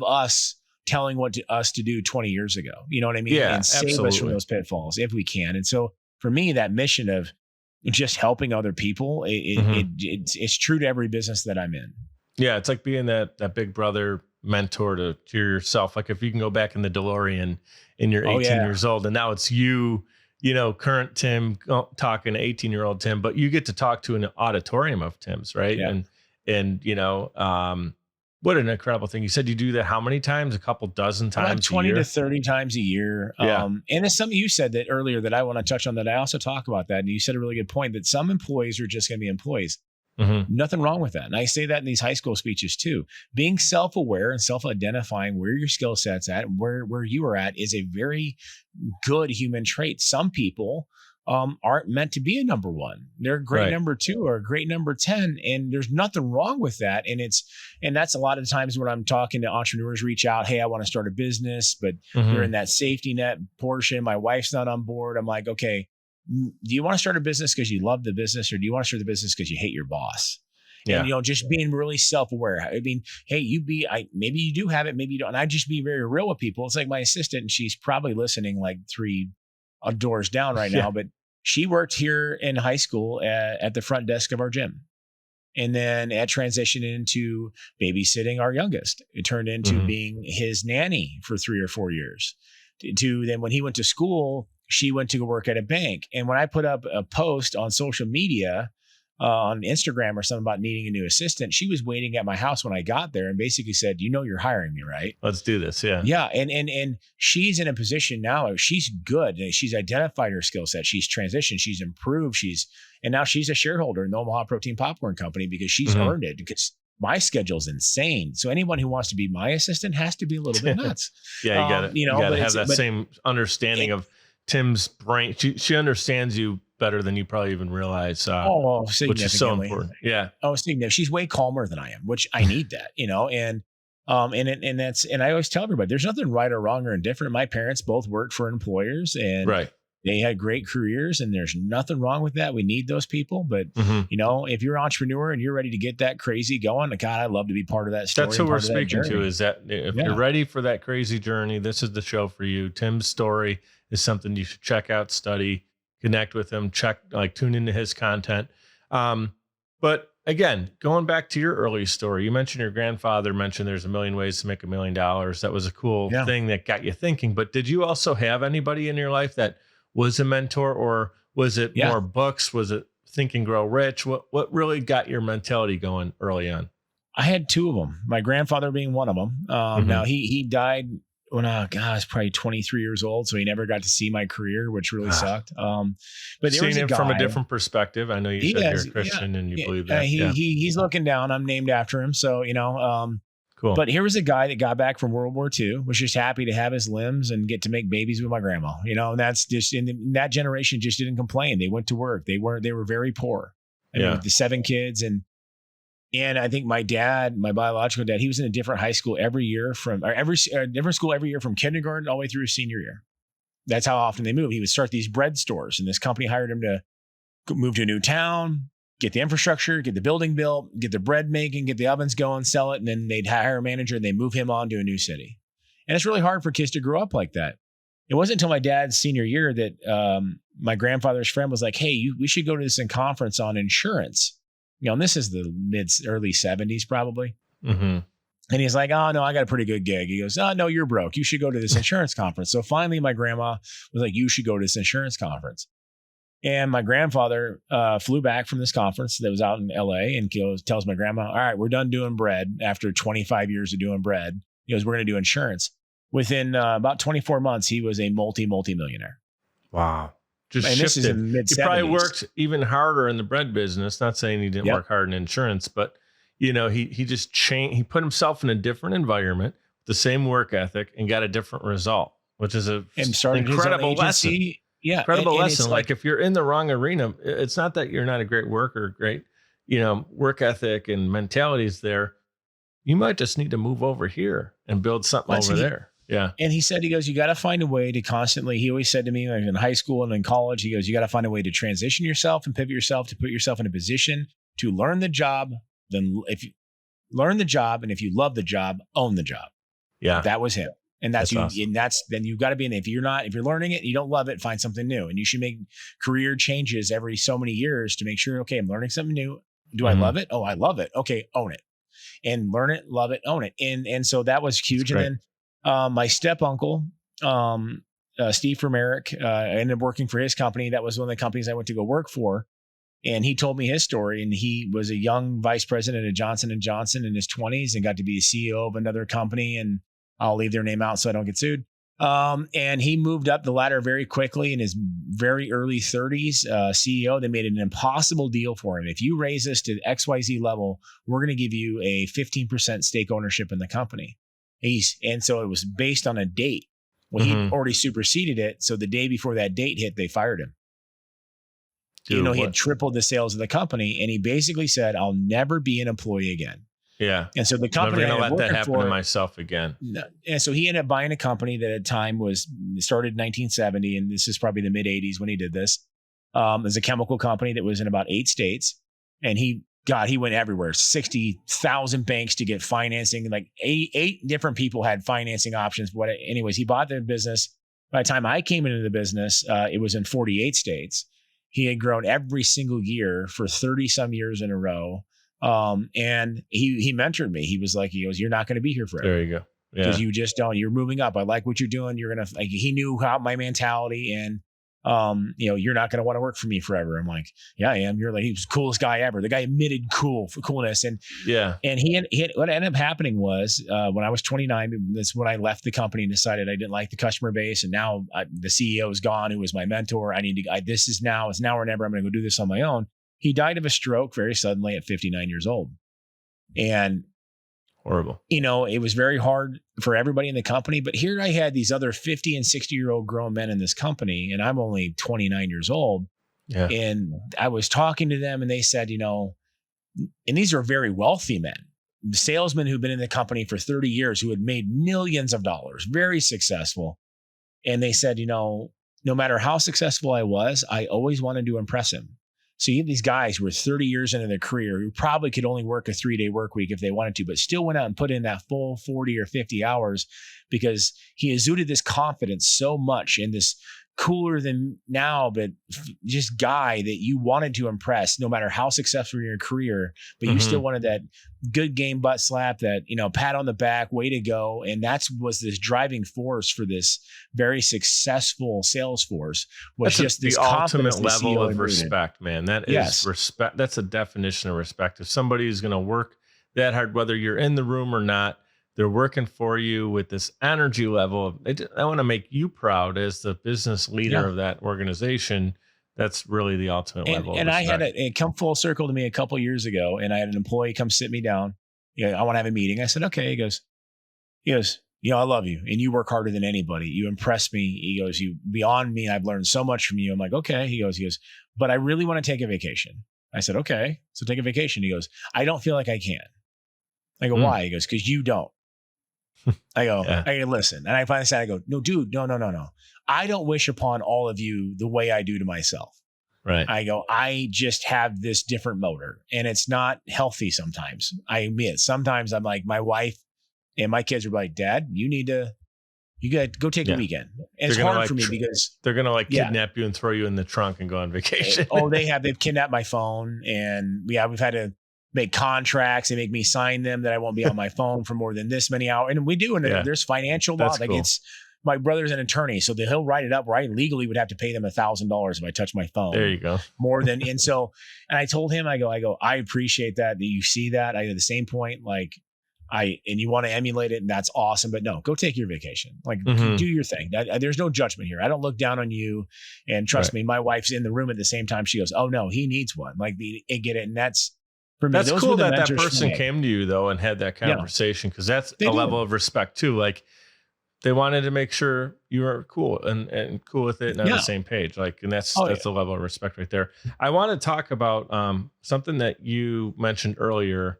A: us telling us to do 20 years ago? You know what I mean?
B: Yeah,
A: and save us from those pitfalls if we can. And so for me, that mission of just helping other people, it's true to every business that I'm in.
B: Yeah. It's like being that big brother mentor to yourself. Like if you can go back in the DeLorean and you're 18 years old and now it's you, current Tim talking to 18-year-old Tim, but you get to talk to an auditorium of Tims, right?
A: Yeah.
B: And what an incredible thing. You said you do that how many times? A couple dozen times?
A: About 20 to 30 times a year.
B: Yeah.
A: And it's something you said that earlier that I want to touch on that I also talk about that. And you said a really good point that some employees are just going to be employees. Nothing wrong with that. And I say that in these high school speeches too. Being self-aware and self-identifying where your skill set's at and where you are at is a very good human trait. Some people aren't meant to be a number one. They're a great number two or a great number 10. And there's nothing wrong with that. And that's a lot of times when I'm talking to entrepreneurs reach out, hey, I want to start a business, but they're in that safety net portion. My wife's not on board. I'm like, okay, do you want to start a business because you love the business or do you want to start the business because you hate your boss? Yeah. And, just being really self-aware. I mean, hey, maybe you do have it, maybe you don't. And I just be very real with people. It's like my assistant, and she's probably listening like 3 doors down right now, but she worked here in high school at the front desk of our gym. And then it transitioned into babysitting our youngest. It turned into being his nanny for 3 or 4 years. To then when he went to school, she went to go work at a bank. And when I put up a post on social media, on Instagram or something about needing a new assistant, she was waiting at my house when I got there and basically said, you're hiring me, right?
B: Let's do this. Yeah.
A: Yeah. And she's in a position now, she's good. She's identified her skill set. She's transitioned. She's improved. And now she's a shareholder in the Omaha Protein Popcorn Company because she's earned it because my schedule's insane. So anyone who wants to be my assistant has to be a little bit nuts.
B: Yeah. You got to have that same understanding of Tim's brain. She understands you better than you probably even realize.
A: Significantly.
B: Which is so important. Yeah.
A: Significantly. She's way calmer than I am, which I need that, and I always tell everybody there's nothing right or wrong or indifferent. My parents both worked for employers and they had great careers and there's nothing wrong with that. We need those people. But, if you're an entrepreneur and you're ready to get that crazy going, God, I'd love to be part of that story.
B: That's who we're speaking to is that if you're ready for that crazy journey, this is the show for you. Tim's story is something you should check out, study, connect with him, tune into his content. But again, going back to your early story, you mentioned your grandfather mentioned there's a million ways to make $1 million. That was a cool thing that got you thinking. But did you also have anybody in your life that was a mentor, or was it more books? Was it Think and Grow Rich? What really got your mentality going early on?
A: I had 2 of them. My grandfather being one of them. Now he died when I was probably 23 years old, so he never got to see my career, which really sucked. But
B: seeing him from a different perspective, I know you said you're a Christian and you believe that.
A: He's looking down. I'm named after him, so
B: cool.
A: But here was a guy that got back from World War II, was just happy to have his limbs and get to make babies with my grandma. And that's just in that generation just didn't complain. They went to work. They were very poor. I mean, with the 7 kids. And I think my dad, my biological dad, he was in a different high school every year different school every year from kindergarten all the way through his senior year. That's how often they moved. He would start these bread stores, and this company hired him to move to a new town, get the infrastructure, get the building built, get the bread making, get the ovens going, sell it. And then they'd hire a manager and they'd move him on to a new city. And it's really hard for kids to grow up like that. It wasn't until my dad's senior year that my grandfather's friend was like, hey, we should go to this conference on insurance. And this is the early 70s probably. Mm-hmm. And he's like, oh, no, I got a pretty good gig. He goes, oh, no, you're broke. You should go to this insurance conference. So finally, my grandma was like, you should go to this insurance conference. And my grandfather flew back from this conference that was out in LA and tells my grandma, all right, we're done doing bread after 25 years of doing bread. He goes, we're going to do insurance. Within about 24 months, he was a multi-millionaire.
B: Wow. Just
A: and
B: shifted.
A: This is in the mid-70s.
B: He probably worked even harder in the bread business. Not saying he didn't work hard in insurance, but he just changed. He put himself in a different environment, the same work ethic, and got a different result, which is an incredible lesson.
A: Yeah,
B: incredible lesson. Like if you're in the wrong arena, it's not that you're not a great worker, great, work ethic and mentality is there. You might just need to move over here and build something over there. Yeah.
A: And he goes, you got to find a way to constantly, he always said to me, like in high school and in college, he goes, you got to find a way to transition yourself and pivot yourself to put yourself in a position to learn the job. Then if you learn the job and if you love the job, own the job.
B: Yeah.
A: That was him. And that's you.
B: Awesome.
A: And then you've got to be in it. If you're learning it, and you don't love it, find something new. And you should make career changes every so many years to make sure, okay, I'm learning something new. Do I love it? Oh, I love it. Okay. Own it and learn it, love it, own it. And so that was huge. And then, my step uncle, Steve from Eric, I ended up working for his company. That was one of the companies I went to go work for. And he told me his story. And he was a young vice president at Johnson & Johnson in his 20s and got to be the CEO of another company. And I'll leave their name out so I don't get sued. And he moved up the ladder very quickly in his very early 30s, CEO. They made an impossible deal for him. If you raise us to XYZ level, we're going to give you a 15% stake ownership in the company. And so it was based on a date. Well, he already superseded it. So the day before that date hit, they fired him. Dude, he had tripled the sales of the company. And he basically said, I'll never be an employee again.
B: Yeah.
A: And so the company,
B: I'm never going to let that happen to myself again.
A: And so he ended up buying a company that at the time started in 1970. And this is probably the mid 80s when he did this. It was a chemical company that was in about 8 states. And he went everywhere, 60,000 banks to get financing. Like eight different people had financing options. But anyways, he bought the business. By the time I came into the business, it was in 48 states. He had grown every single year for 30 some years in a row. And he mentored me. He was like, you're not going to be here forever.
B: There you go. Yeah.
A: Because you just don't, you're moving up. I like what you're doing. You're going to, he knew how my mentality and, you're not going to want to work for me forever. I'm like, yeah, I am. You're like, he was the coolest guy ever. The guy admitted coolness. And what ended up happening was, when I was 29, that's when I left the company and decided I didn't like the customer base. And now the CEO is gone, who was my mentor. It's now or never. I'm going to go do this on my own. He died of a stroke very suddenly at 59 years old. And
B: horrible.
A: It was very hard for everybody in the company. But here I had these other 50 and 60-year-old grown men in this company, and I'm only 29 years old. Yeah. And I was talking to them, and they said, and these are very wealthy men, salesmen who've been in the company for 30 years, who had made millions of dollars, very successful. And they said, no matter how successful I was, I always wanted to impress him. So you have these guys who were 30 years into their career who probably could only work a 3-day work week if they wanted to, but still went out and put in that full 40 or 50 hours because he exuded this confidence so much in this cooler than now, but just guy that you wanted to impress no matter how successful in your career, but you still wanted that good game butt slap, that, pat on the back, way to go. And was this driving force for this very successful sales force, was just this
B: the ultimate level of respect, man. That is respect. That's a definition of respect. If somebody is going to work that hard, whether you're in the room or not, they're working for you with this energy level. I want to make you proud as the business leader of that organization. That's really the ultimate level. And I had
A: it come full circle to me a couple of years ago, and I had an employee come sit me down. I want to have a meeting. I said, okay. He goes, I love you, and you work harder than anybody. You impress me. He goes, you beyond me. I've learned so much from you. I'm like, okay. He goes, but I really want to take a vacation. I said, okay, so take a vacation. He goes, I don't feel like I can. I go, why? He goes, because you don't. I go, listen. And I finally said, I go, no, dude, no. I don't wish upon all of you the way I do to myself.
B: Right.
A: I go, I just have this different motor and it's not healthy sometimes. I admit, sometimes I'm like, my wife and my kids are like, Dad, you got to go take a weekend. And it's hard for me because
B: they're going to kidnap you and throw you in the trunk and go on vacation.
A: They've kidnapped my phone and we've had to make contracts. They make me sign them that I won't be on my phone for more than this many hours. And we do. And there's financial law. Like it's, my brother's an attorney, so he'll write it up where I legally would have to pay them $1,000 if I touch my phone.
B: There you go.
A: And I told him, I go, I appreciate that you see that. I at the same point, and you want to emulate it, and that's awesome. But no, go take your vacation. Do your thing. There's no judgment here. I don't look down on you. And trust me, my wife's in the room at the same time. She goes, "Oh no, he needs one." Get it, and that's. For me,
B: that's cool that person came to you though and had that conversation because that's a level of respect too. They wanted to make sure you were cool and cool with it and on the same page. And that's the level of respect right there. I want to talk about something that you mentioned earlier.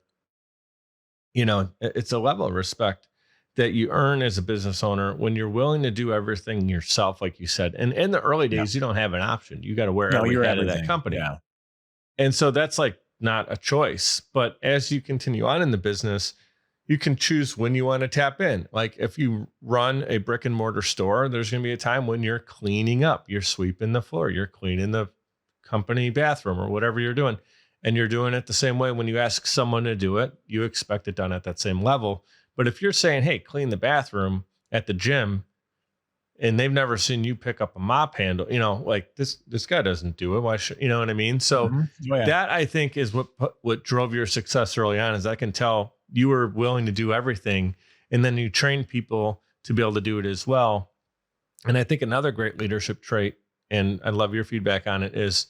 B: It's a level of respect that you earn as a business owner when you're willing to do everything yourself, like you said. And in the early days, you don't have an option. You got to wear every hat of that company. Yeah. And so that's not a choice. But as you continue on in the business, you can choose when you want to tap in. Like if you run a brick and mortar store, there's going to be a time when you're cleaning up, you're sweeping the floor, you're cleaning the company bathroom or whatever you're doing. And you're doing it the same way. When you ask someone to do it, you expect it done at that same level. But if you're saying, hey, clean the bathroom at the gym, and they've never seen you pick up a mop handle, this guy doesn't do it. Why should, you know what I mean? So that I think is what drove your success early on, is I can tell you were willing to do everything. And then you train people to be able to do it as well. And I think another great leadership trait, and I love your feedback on it, is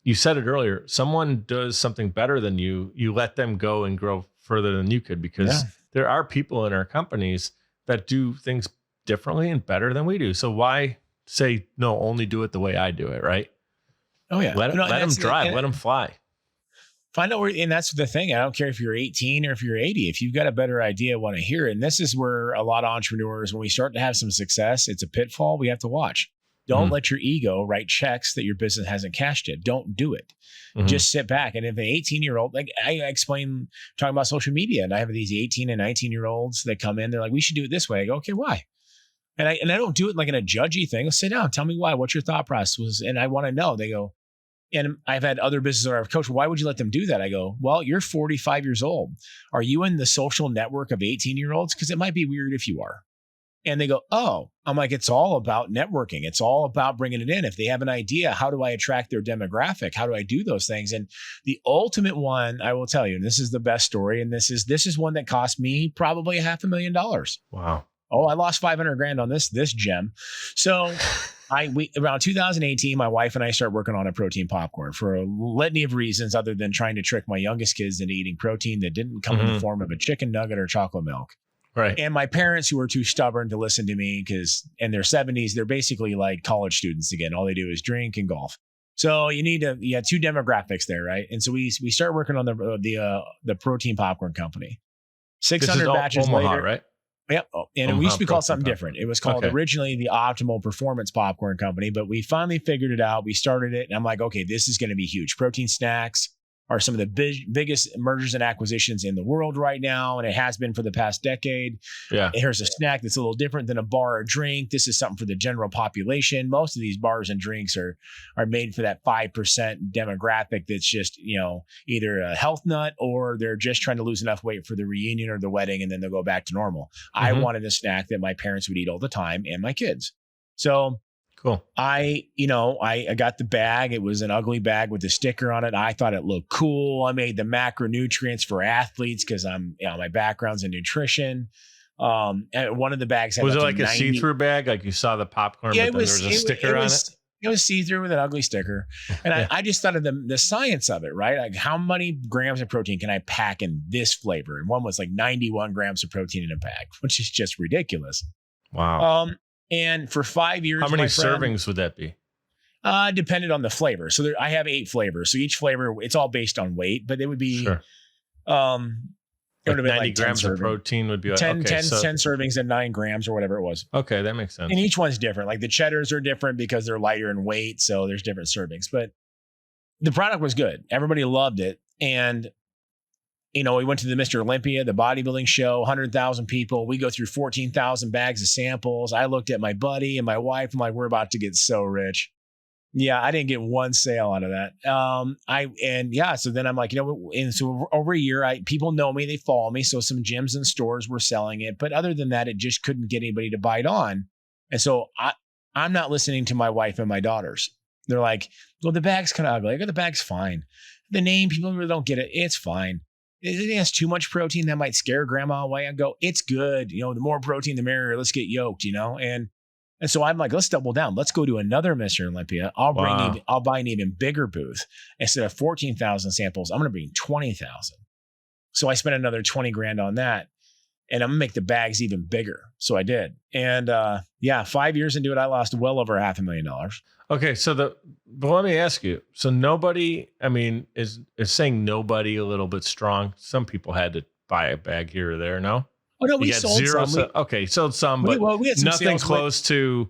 B: you said it earlier, someone does something better than you, you let them go and grow further than you could, because there are people in our companies that do things differently and better than we do. So why say, no, only do it the way I do it, right?
A: Oh yeah.
B: Let them drive, let them fly.
A: Find out where, and that's the thing. I don't care if you're 18 or if you're 80, if you've got a better idea, want to hear it. And this is where a lot of entrepreneurs, when we start to have some success, it's a pitfall we have to watch. Don't let your ego write checks that your business hasn't cashed yet. Don't do it. Just sit back. And if an 18-year-old, like I explain, talking about social media, and I have these 18 and 19-year-olds that come in, they're like, we should do it this way. I go, okay, why? And I don't do it like in a judgy thing. I'll sit down, tell me why, what's your thought process was, and I want to know. They go, and I've had other business owners, coach, why would you let them do that? I go, well, you're 45 years old. Are you in the social network of 18-year-olds? Because it might be weird if you are. And they go, oh, I'm like, it's all about networking. It's all about bringing it in. If they have an idea, how do I attract their demographic? How do I do those things? And the ultimate one, I will tell you, and this is the best story. And this is one that cost me probably $500,000.
B: Wow.
A: Oh, I lost $500,000 on this gem. So around 2018, my wife and I started working on a protein popcorn for a litany of reasons, other than trying to trick my youngest kids into eating protein that didn't come in the form of a chicken nugget or chocolate milk.
B: Right.
A: And my parents, who were too stubborn to listen to me, because in their 70s, they're basically like college students again. All they do is drink and golf. So you have two demographics there, right? And so we started working on the protein popcorn company. 600 batches
B: Omaha,
A: later,
B: right?
A: Yep. And we used to be called something different. It was called originally the Optimal Performance Popcorn Company, but we finally figured it out. We started it, and I'm like, okay, this is going to be huge. Protein snacks are some of the biggest mergers and acquisitions in the world right now, and it has been for the past decade.
B: Yeah.
A: Here's a snack that's a little different than a bar or drink. This is something for the general population. Most of these bars and drinks are made for that 5% demographic that's just, either a health nut, or they're just trying to lose enough weight for the reunion or the wedding, and then they'll go back to normal. I wanted a snack that my parents would eat all the time, and my kids. So
B: cool.
A: I got the bag. It was an ugly bag with a sticker on it. I thought it looked cool. I made the macronutrients for athletes because my background's in nutrition. And one of the bags had
B: was it like a see-through bag? Like you saw the popcorn, but then there was a sticker on it?
A: It was see-through with an ugly sticker. And I just thought of the science of it, right? Like, how many grams of protein can I pack in this flavor? And one was like 91 grams of protein in a bag, which is just ridiculous.
B: Wow.
A: And for 5 years,
B: how many servings would that be?
A: Depended on the flavor. So I have 8 flavors. So each flavor, it's all based on weight, but it would be,
B: sure.
A: It would have been
B: 90 grams of protein would be
A: 10 servings and 9 grams or whatever it was.
B: Okay, that makes sense.
A: And each one's different. Like the cheddars are different because they're lighter in weight. So there's different servings. But the product was good. Everybody loved it. And, we went to the Mr. Olympia, the bodybuilding show, 100,000 people. We go through 14,000 bags of samples. I looked at my buddy and my wife. I'm like, we're about to get so rich. Yeah, I didn't get one sale out of that. So then I'm like, and so over a year, people know me, they follow me. So some gyms and stores were selling it. But other than that, it just couldn't get anybody to bite on. And so I'm not listening to my wife and my daughters. They're like, well, the bag's kind of ugly. I go, the bag's fine. The name, people really don't get it. It's fine. It has too much protein that might scare grandma away. I go, it's good. The more protein, the merrier. Let's get yoked, And so I'm like, let's double down. Let's go to another Mr. Olympia. I'll buy an even bigger booth. Instead of 14,000 samples, I'm going to bring 20,000. So I spent another 20 grand on that. And I'm going to make the bags even bigger. So I did. And 5 years into it, I lost well over $500,000.
B: Okay. But let me ask you. So nobody, is saying nobody a little bit strong? Some people had to buy a bag here or there, no?
A: Oh, no, we sold some.
B: Sold some, but
A: we had some
B: nothing close to,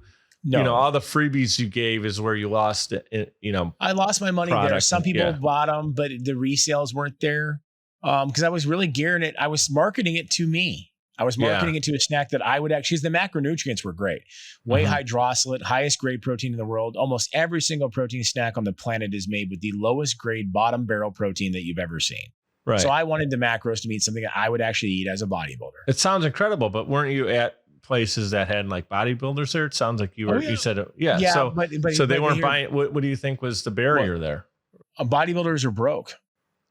B: all the freebies you gave is where you lost it,
A: I lost my money there. Some people bought them, but the resales weren't there because I was really gearing it. I was marketing it to me. I was marketing it to a snack that I would actually, the macronutrients were great. Whey hydroxylate, highest grade protein in the world. Almost every single protein snack on the planet is made with the lowest grade bottom barrel protein that you've ever seen. Right. So I wanted the macros to mean something that I would actually eat as a bodybuilder.
B: It sounds incredible, but weren't you at places that had like bodybuilders there? It sounds like you were. You said, So, so they weren't buying. What do you think was the barrier there?
A: Bodybuilders are broke.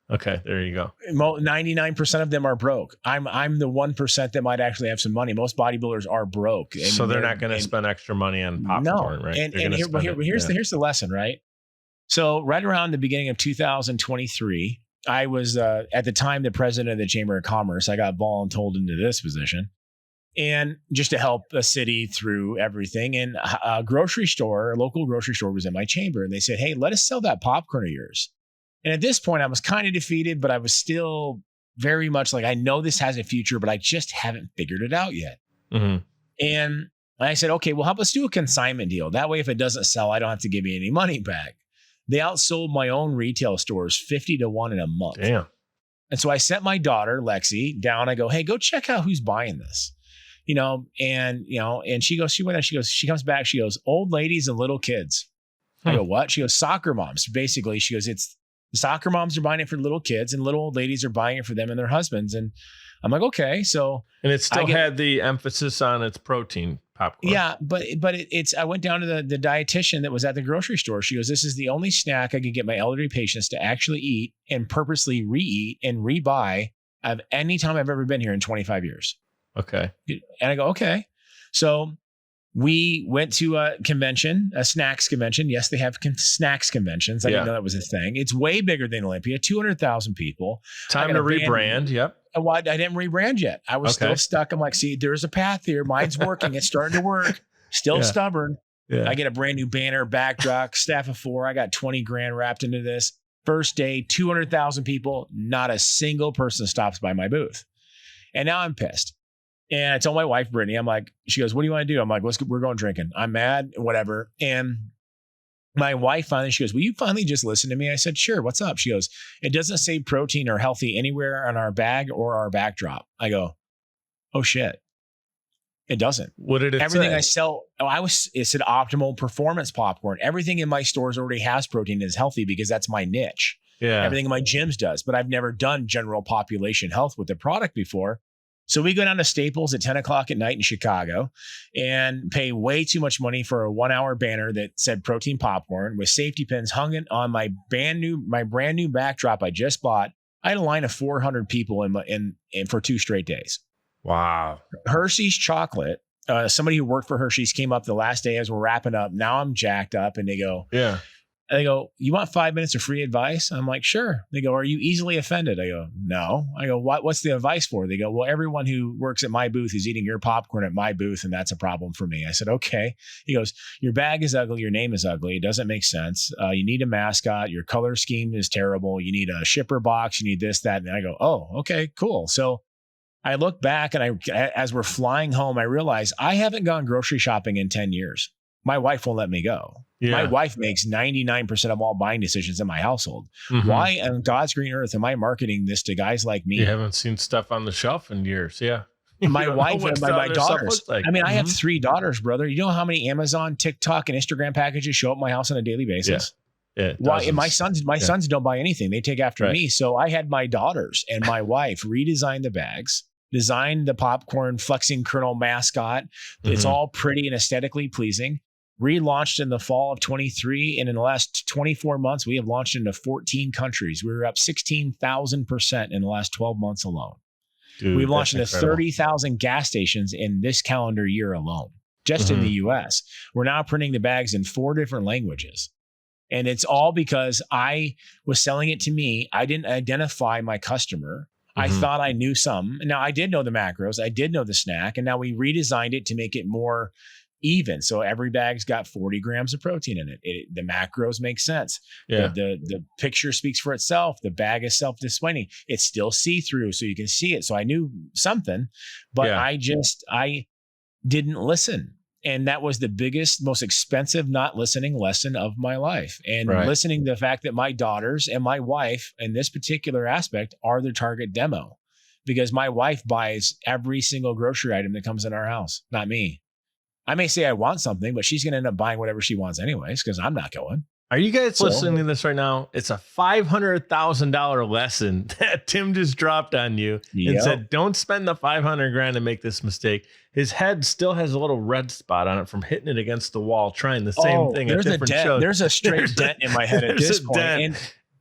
B: Okay, there you go.
A: 99% of them are broke. I'm the 1% that might actually have some money. Most bodybuilders are broke.
B: So they're not going to spend extra money on popcorn, right?
A: And here's the lesson, right? So right around the beginning of 2023. I was, at the time, the president of the Chamber of Commerce. I got voluntold into this position and just to help a city through everything. And a local grocery store was in my chamber. And they said, hey, let us sell that popcorn of yours. And at this point, I was kind of defeated, but I was still very much like, I know this has a future, but I just haven't figured it out yet. Mm-hmm. And I said, okay, well, let's do a consignment deal. That way, if it doesn't sell, I don't have to give you any money back. They outsold my own retail stores 50-1 in a month.
B: Damn.
A: And so I sent my daughter, Lexi, down. I go, hey, go check out who's buying this. And she comes back, she goes, old ladies and little kids. I go, what? She goes, soccer moms. Basically, she goes, it's the soccer moms are buying it for little kids and little old ladies are buying it for them and their husbands. And I'm like, okay. So,
B: and it still had the emphasis on its protein popcorn.
A: Yeah. But I went down to the dietitian that was at the grocery store. She goes, this is the only snack I could get my elderly patients to actually eat and purposely re-eat and rebuy of any time I've ever been here in 25 years.
B: Okay.
A: And I go, okay. So we went to a convention, a snacks convention. Yes, they have snacks conventions. I didn't know that was a thing. It's way bigger than Olympia, 200,000 people.
B: Time to rebrand. Yep.
A: I didn't rebrand yet. I was still stuck. I'm like, see, there's a path here. Mine's working. It's starting to work. Still stubborn. Yeah. I get a brand new banner, backdrop, staff of 4. I got 20 grand wrapped into this. First day, 200,000 people. Not a single person stops by my booth. And now I'm pissed. And I told my wife, Brittany, I'm like, she goes, what do you want to do? I'm like, we're going drinking. I'm mad, whatever. And my wife finally, she goes, will you finally just listen to me? I said, sure. What's up? She goes, it doesn't say protein or healthy anywhere on our bag or our backdrop. I go, oh shit. It doesn't.
B: What did it
A: Everything
B: say?
A: I sell, it said optimal performance popcorn. Everything in my stores already has protein and is healthy because that's my niche.
B: Yeah.
A: Everything in my gyms does, but I've never done general population health with the product before. So we go down to Staples at 10 o'clock at night in Chicago and pay way too much money for a 1-hour banner that said protein popcorn with safety pins hung it on my brand new backdrop I just bought. I had a line of 400 people in for 2 straight days.
B: Wow.
A: Hershey's chocolate. Somebody who worked for Hershey's came up the last day as we're wrapping up. Now I'm jacked up and they go,
B: yeah,
A: And they go, you want 5 minutes of free advice? I'm like, sure. They go, are you easily offended? I go, no. I go, what's the advice for? They go, well, everyone who works at my booth is eating your popcorn at my booth, and that's a problem for me. I said, okay. He goes, your bag is ugly. Your name is ugly. It doesn't make sense. You need a mascot. Your color scheme is terrible. You need a shipper box. You need this, that. And I go, oh, okay, cool. So I look back and as we're flying home, I realize I haven't gone grocery shopping in 10 years. My wife won't let me go. Yeah. My wife makes 99% of all buying decisions in my household. Mm-hmm. Why on God's green earth am I marketing this to guys like me?
B: You haven't seen stuff on the shelf in years. Yeah.
A: My wife and my daughters. Like. I mean, I have 3 daughters, brother. You know how many Amazon, TikTok, and Instagram packages show up at my house on a daily basis? Yeah. Why? And my sons don't buy anything. They take after me. So I had my daughters and my wife redesign the bags, design the popcorn flexing kernel mascot. Mm-hmm. It's all pretty and aesthetically pleasing. Relaunched in the fall of 23. And in the last 24 months, we have launched into 14 countries. We were up 16,000% in the last 12 months alone. Dude, we've launched into 30,000 gas stations in this calendar year alone, just in the US. We're now printing the bags in 4 different languages. And it's all because I was selling it to me. I didn't identify my customer. I thought I knew some. Now I did know the macros. I did know the snack. And now we redesigned it to make it more even. So every bag's got 40 grams of protein in it. The macros make sense. Yeah. The picture speaks for itself. The bag is self-displaying. It's still see-through, so you can see it. So I knew something, but I didn't listen. And that was the biggest, most expensive not listening lesson of my life. And listening to the fact that my daughters and my wife in this particular aspect are the target demo, because my wife buys every single grocery item that comes in our house, not me. I may say I want something, but she's going to end up buying whatever she wants anyways, because I'm not going.
B: Are you guys listening to this right now? It's a $500,000 lesson that Tim just dropped on you and said, don't spend the $500,000 to make this mistake. His head still has a little red spot on it from hitting it against the wall, trying the same thing at different shows.
A: There's a straight dent in my head at this point.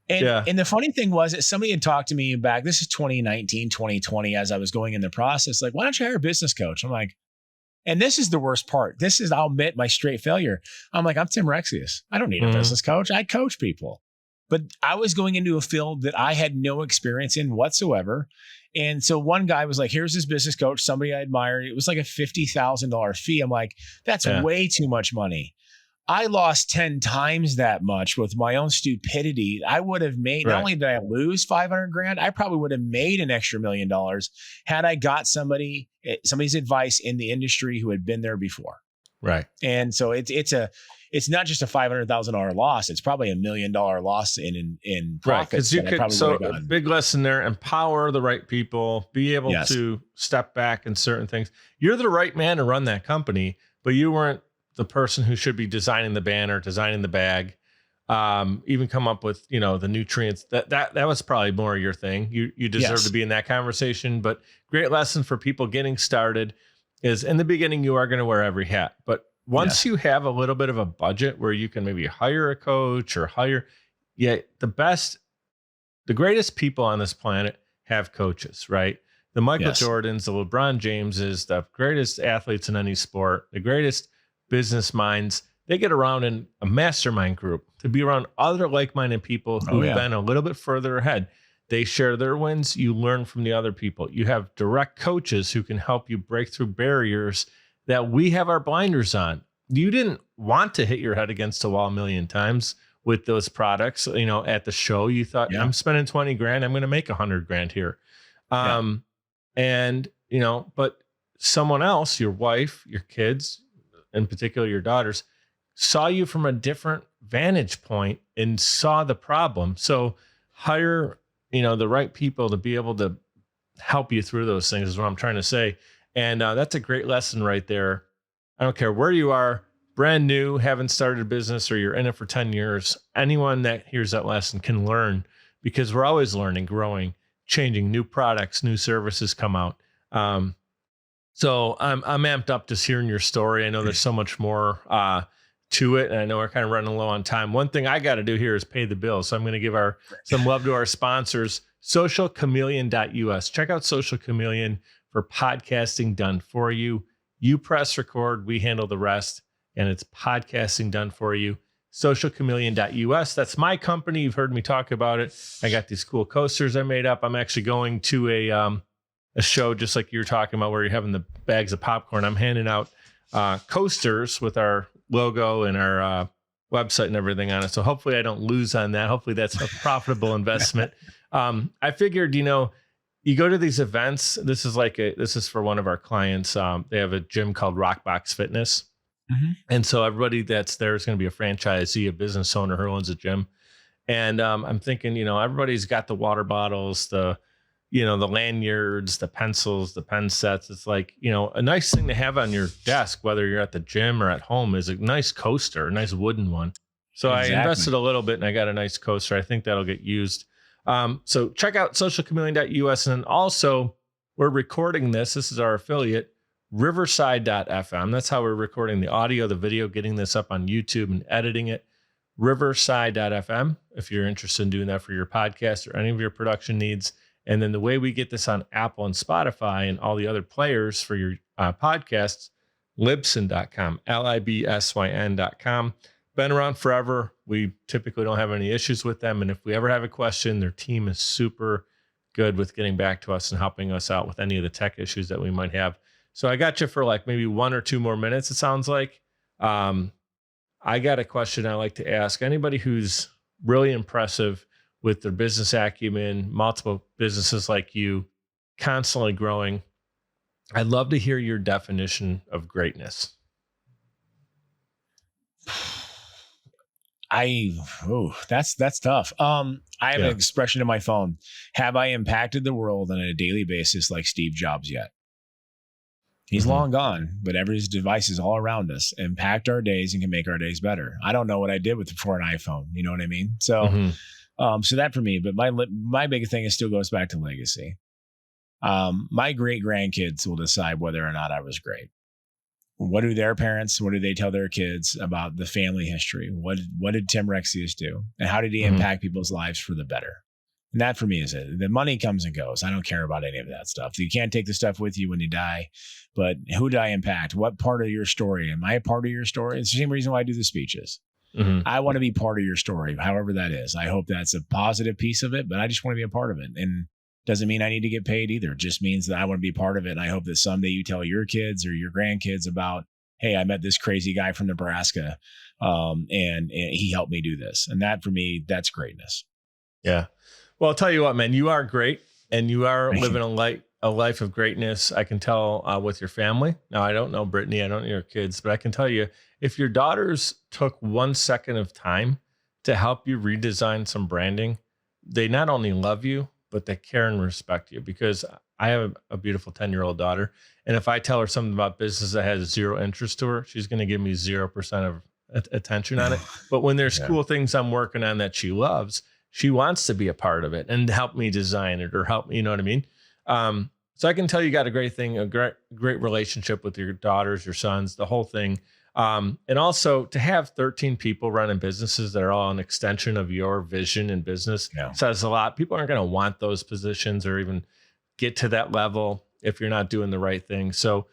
A: And the funny thing was that somebody had talked to me back, this is 2019, 2020, as I was going in the process, like, why don't you hire a business coach? I'm like, and this is the worst part. I'll admit my straight failure. I'm like, I'm Tim Rexius. I don't need a business coach. I coach people. But I was going into a field that I had no experience in whatsoever. And so one guy was like, here's this business coach, somebody I admired. It was like a $50,000 fee. I'm like, that's way too much money. I lost 10 times that much with my own stupidity. I would have made, not only did I lose $500,000, I probably would have made an extra $1 million had I got somebody's advice in the industry who had been there before.
B: Right.
A: And so it's not just a $500,000 loss. It's probably $1 million loss in profits.
B: Right. So a big lesson there, empower the right people, be able to step back in certain things. You're the right man to run that company, but you weren't the person who should be designing the banner, designing the bag, even come up with, the nutrients. That was probably more your thing. You deserve to be in that conversation. But great lesson for people getting started is, in the beginning, you are going to wear every hat. But once you have a little bit of a budget where you can maybe hire a coach or the greatest people on this planet have coaches, right? The Michael Jordans, the LeBron Jameses, the greatest athletes in any sport, the greatest business minds, they get around in a mastermind group to be around other like-minded people who've been a little bit further ahead. They share their wins. You learn from the other people. You have direct coaches who can help you break through barriers that we have our blinders on. You didn't want to hit your head against the wall a million times with those products. At the show, you thought, I'm spending $20,000. I'm going to make $100,000 here. But someone else, your wife, your kids, in particular your daughters, saw you from a different vantage point and saw the problem. So hire, the right people to be able to help you through those things is what I'm trying to say. And that's a great lesson right there. I don't care where you are, brand new, haven't started a business, or you're in it for 10 years. Anyone that hears that lesson can learn, because we're always learning, growing, changing. New products, new services come out. So I'm amped up just hearing your story. I know there's so much more to it, and I know we're kind of running low on time. One thing I got to do here is pay the bills. So I'm going to give some love to our sponsors, socialchameleon.us. Check out Social Chameleon for podcasting done for you. You press record, we handle the rest, and it's podcasting done for you. socialchameleon.us. That's my company. You've heard me talk about it. I got these cool coasters I made up. I'm actually going to a show just like you were talking about where you're having the bags of popcorn. I'm handing out coasters with our logo and our website and everything on it. So hopefully I don't lose on that. Hopefully that's a profitable investment. I figured, you go to these events. This is for one of our clients. They have a gym called Rockbox Fitness. Mm-hmm. And so everybody that's there is going to be a franchisee, a business owner who owns a gym. And I'm thinking, everybody's got the water bottles, the lanyards, the pencils, the pen sets. It's like, a nice thing to have on your desk, whether you're at the gym or at home, is a nice coaster, a nice wooden one. So exactly. I invested a little bit and I got a nice coaster. I think that'll get used. So check out socialchameleon.us. And then also we're recording this. This is our affiliate, riverside.fm. That's how we're recording the audio, the video, getting this up on YouTube and editing it. Riverside.fm. If you're interested in doing that for your podcast or any of your production needs. And then the way we get this on Apple and Spotify and all the other players for your podcasts, libsyn.com, libsyn.com. Been around forever. We typically don't have any issues with them. And if we ever have a question, their team is super good with getting back to us and helping us out with any of the tech issues that we might have. So I got you for like maybe 1 or 2 more minutes, it sounds like. I got a question I like to ask anybody who's really impressive with their business acumen, multiple businesses like you, constantly growing. I'd love to hear your definition of greatness.
A: That's tough. I have an expression in my phone. Have I impacted the world on a daily basis like Steve Jobs yet? He's long gone, but his devices all around us impact our days and can make our days better. I don't know what I did for an iPhone. You know what I mean? So, so that for me, but my big thing still goes back to legacy. My great grandkids will decide whether or not I was great. What do they tell their kids about the family history? What did Tim Rexius do? And how did he impact people's lives for the better? And that for me is it. The money comes and goes. I don't care about any of that stuff. You can't take the stuff with you when you die, but who did I impact? What part of your story? Am I a part of your story? It's the same reason why I do the speeches. I want to be part of your story, however that is. I hope that's a positive piece of it, but I just want to be a part of it. And doesn't mean I need to get paid either. It just means that I want to be part of it. And I hope that someday you tell your kids or your grandkids about, hey, I met this crazy guy from Nebraska, and he helped me do this. And that for me, that's greatness.
B: Yeah. Well, I'll tell you what, man, you are great and you are living a life of greatness. I can tell with your family. Now, I don't know Brittany, I don't know your kids, but I can tell you, if your daughters took 1 second of time to help you redesign some branding, they not only love you, but they care and respect you. Because I have a beautiful 10-year-old daughter. And if I tell her something about business that has zero interest to her, she's going to give me 0% of attention on it. But when there's cool things I'm working on that she loves, she wants to be a part of it and help me design it or help me, you know what I mean? So I can tell you got a great thing, a great relationship with your daughters, your sons, the whole thing. And also to have 13 people running businesses that are all an extension of your vision and business says a lot. People aren't going to want those positions or even get to that level if you're not doing the right thing. So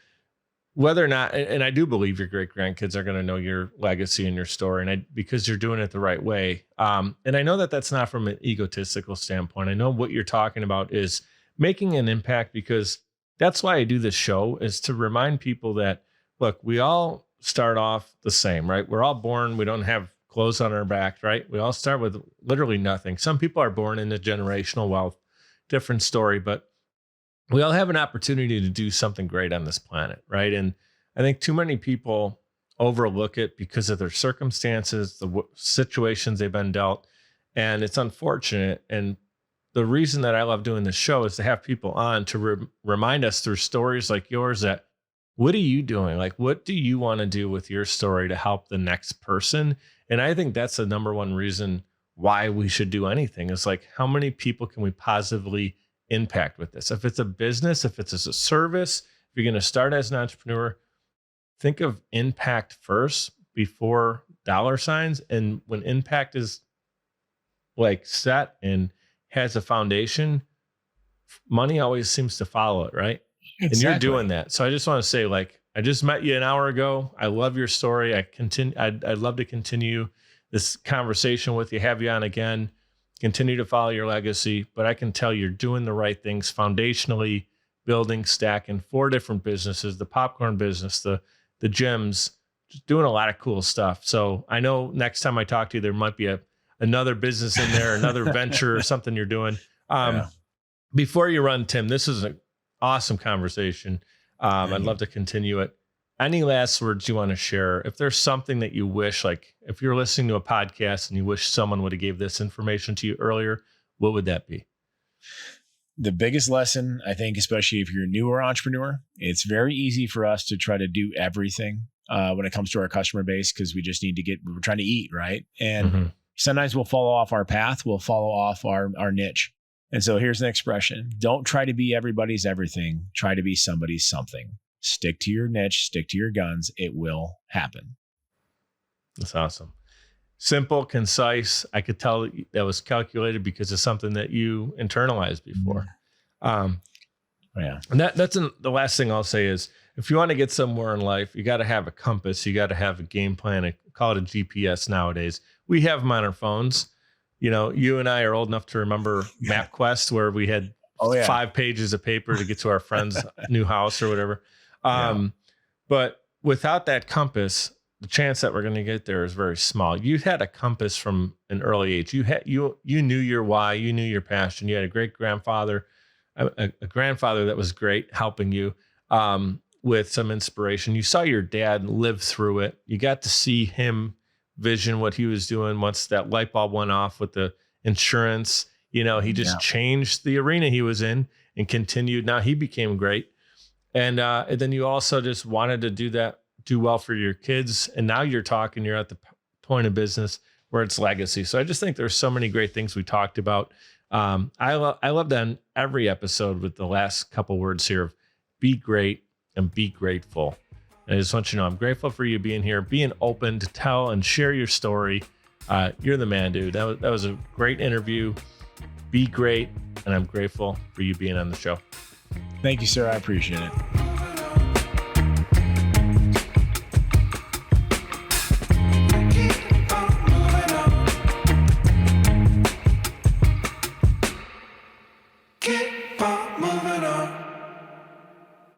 B: whether or not, and I do believe your great grandkids are going to know your legacy and your story, and because you're doing it the right way. And I know that that's not from an egotistical standpoint. I know what you're talking about is making an impact, because that's why I do this show, is to remind people that, look, we all start off the same, right? We're all born. We don't have clothes on our back, right? We all start with literally nothing. Some people are born into generational wealth, different story, but we all have an opportunity to do something great on this planet, right? And I think too many people overlook it because of their circumstances, the situations they've been dealt, and it's unfortunate. And the reason that I love doing this show is to have people on to remind us through stories like yours that, what are you doing? Like, what do you want to do with your story to help the next person? And I think that's the number one reason why we should do anything, is like, how many people can we positively impact with this? If it's a business, if it's as a service, if you're going to start as an entrepreneur, think of impact first before dollar signs. And when impact is like set and has a foundation, money always seems to follow it, right? Exactly. And you're doing that. So I just want to say, like, I just met you an hour ago. I love your story. I'd love to continue this conversation with you, have you on again, continue to follow your legacy. But I can tell you're doing the right things foundationally, building, stacking 4 different businesses, the popcorn business, the gyms, just doing a lot of cool stuff. So I know next time I talk to you, there might be another business in there, another venture or something you're doing. Before you run, Tim, this is an awesome conversation. I'd love to continue it. Any last words you want to share? If there's something that you wish, like if you're listening to a podcast and you wish someone would have gave this information to you earlier, what would that be?
A: The biggest lesson, I think, especially if you're a newer entrepreneur, it's very easy for us to try to do everything when it comes to our customer base, because we're trying to eat, right? And sometimes we'll fall off our path. We'll follow off our niche. And so here's an expression: don't try to be everybody's everything. Try to be somebody's something. Stick to your niche, stick to your guns. It will happen.
B: That's awesome. Simple, concise. I could tell that was calculated because it's something that you internalized before. And that's the last thing I'll say is, if you want to get somewhere in life, you got to have a compass. You got to have a game plan. I call it a GPS nowadays. We have them on our phones. You know, you and I are old enough to remember MapQuest, where we had 5 pages of paper to get to our friend's new house or whatever. But without that compass, the chance that we're going to get there is very small. You had a compass from an early age. You knew your why, you knew your passion. You had a great grandfather, a grandfather that was great, helping you with some inspiration. You saw your dad live through it. You got to see him vision what he was doing once that light bulb went off with the insurance. You know, he just changed the arena he was in and continued. Now he became great. And then you also just wanted to do well for your kids. And now you're at the point of business where it's legacy. So I just think there's so many great things we talked about. I love to end every episode with the last couple words here of be great and be grateful. And I just want you to know I'm grateful for you being here, being open to tell and share your story. You're the man, dude. That was a great interview. Be great. And I'm grateful for you being on the show.
A: Thank you, sir. I appreciate it.
C: Keep on moving on.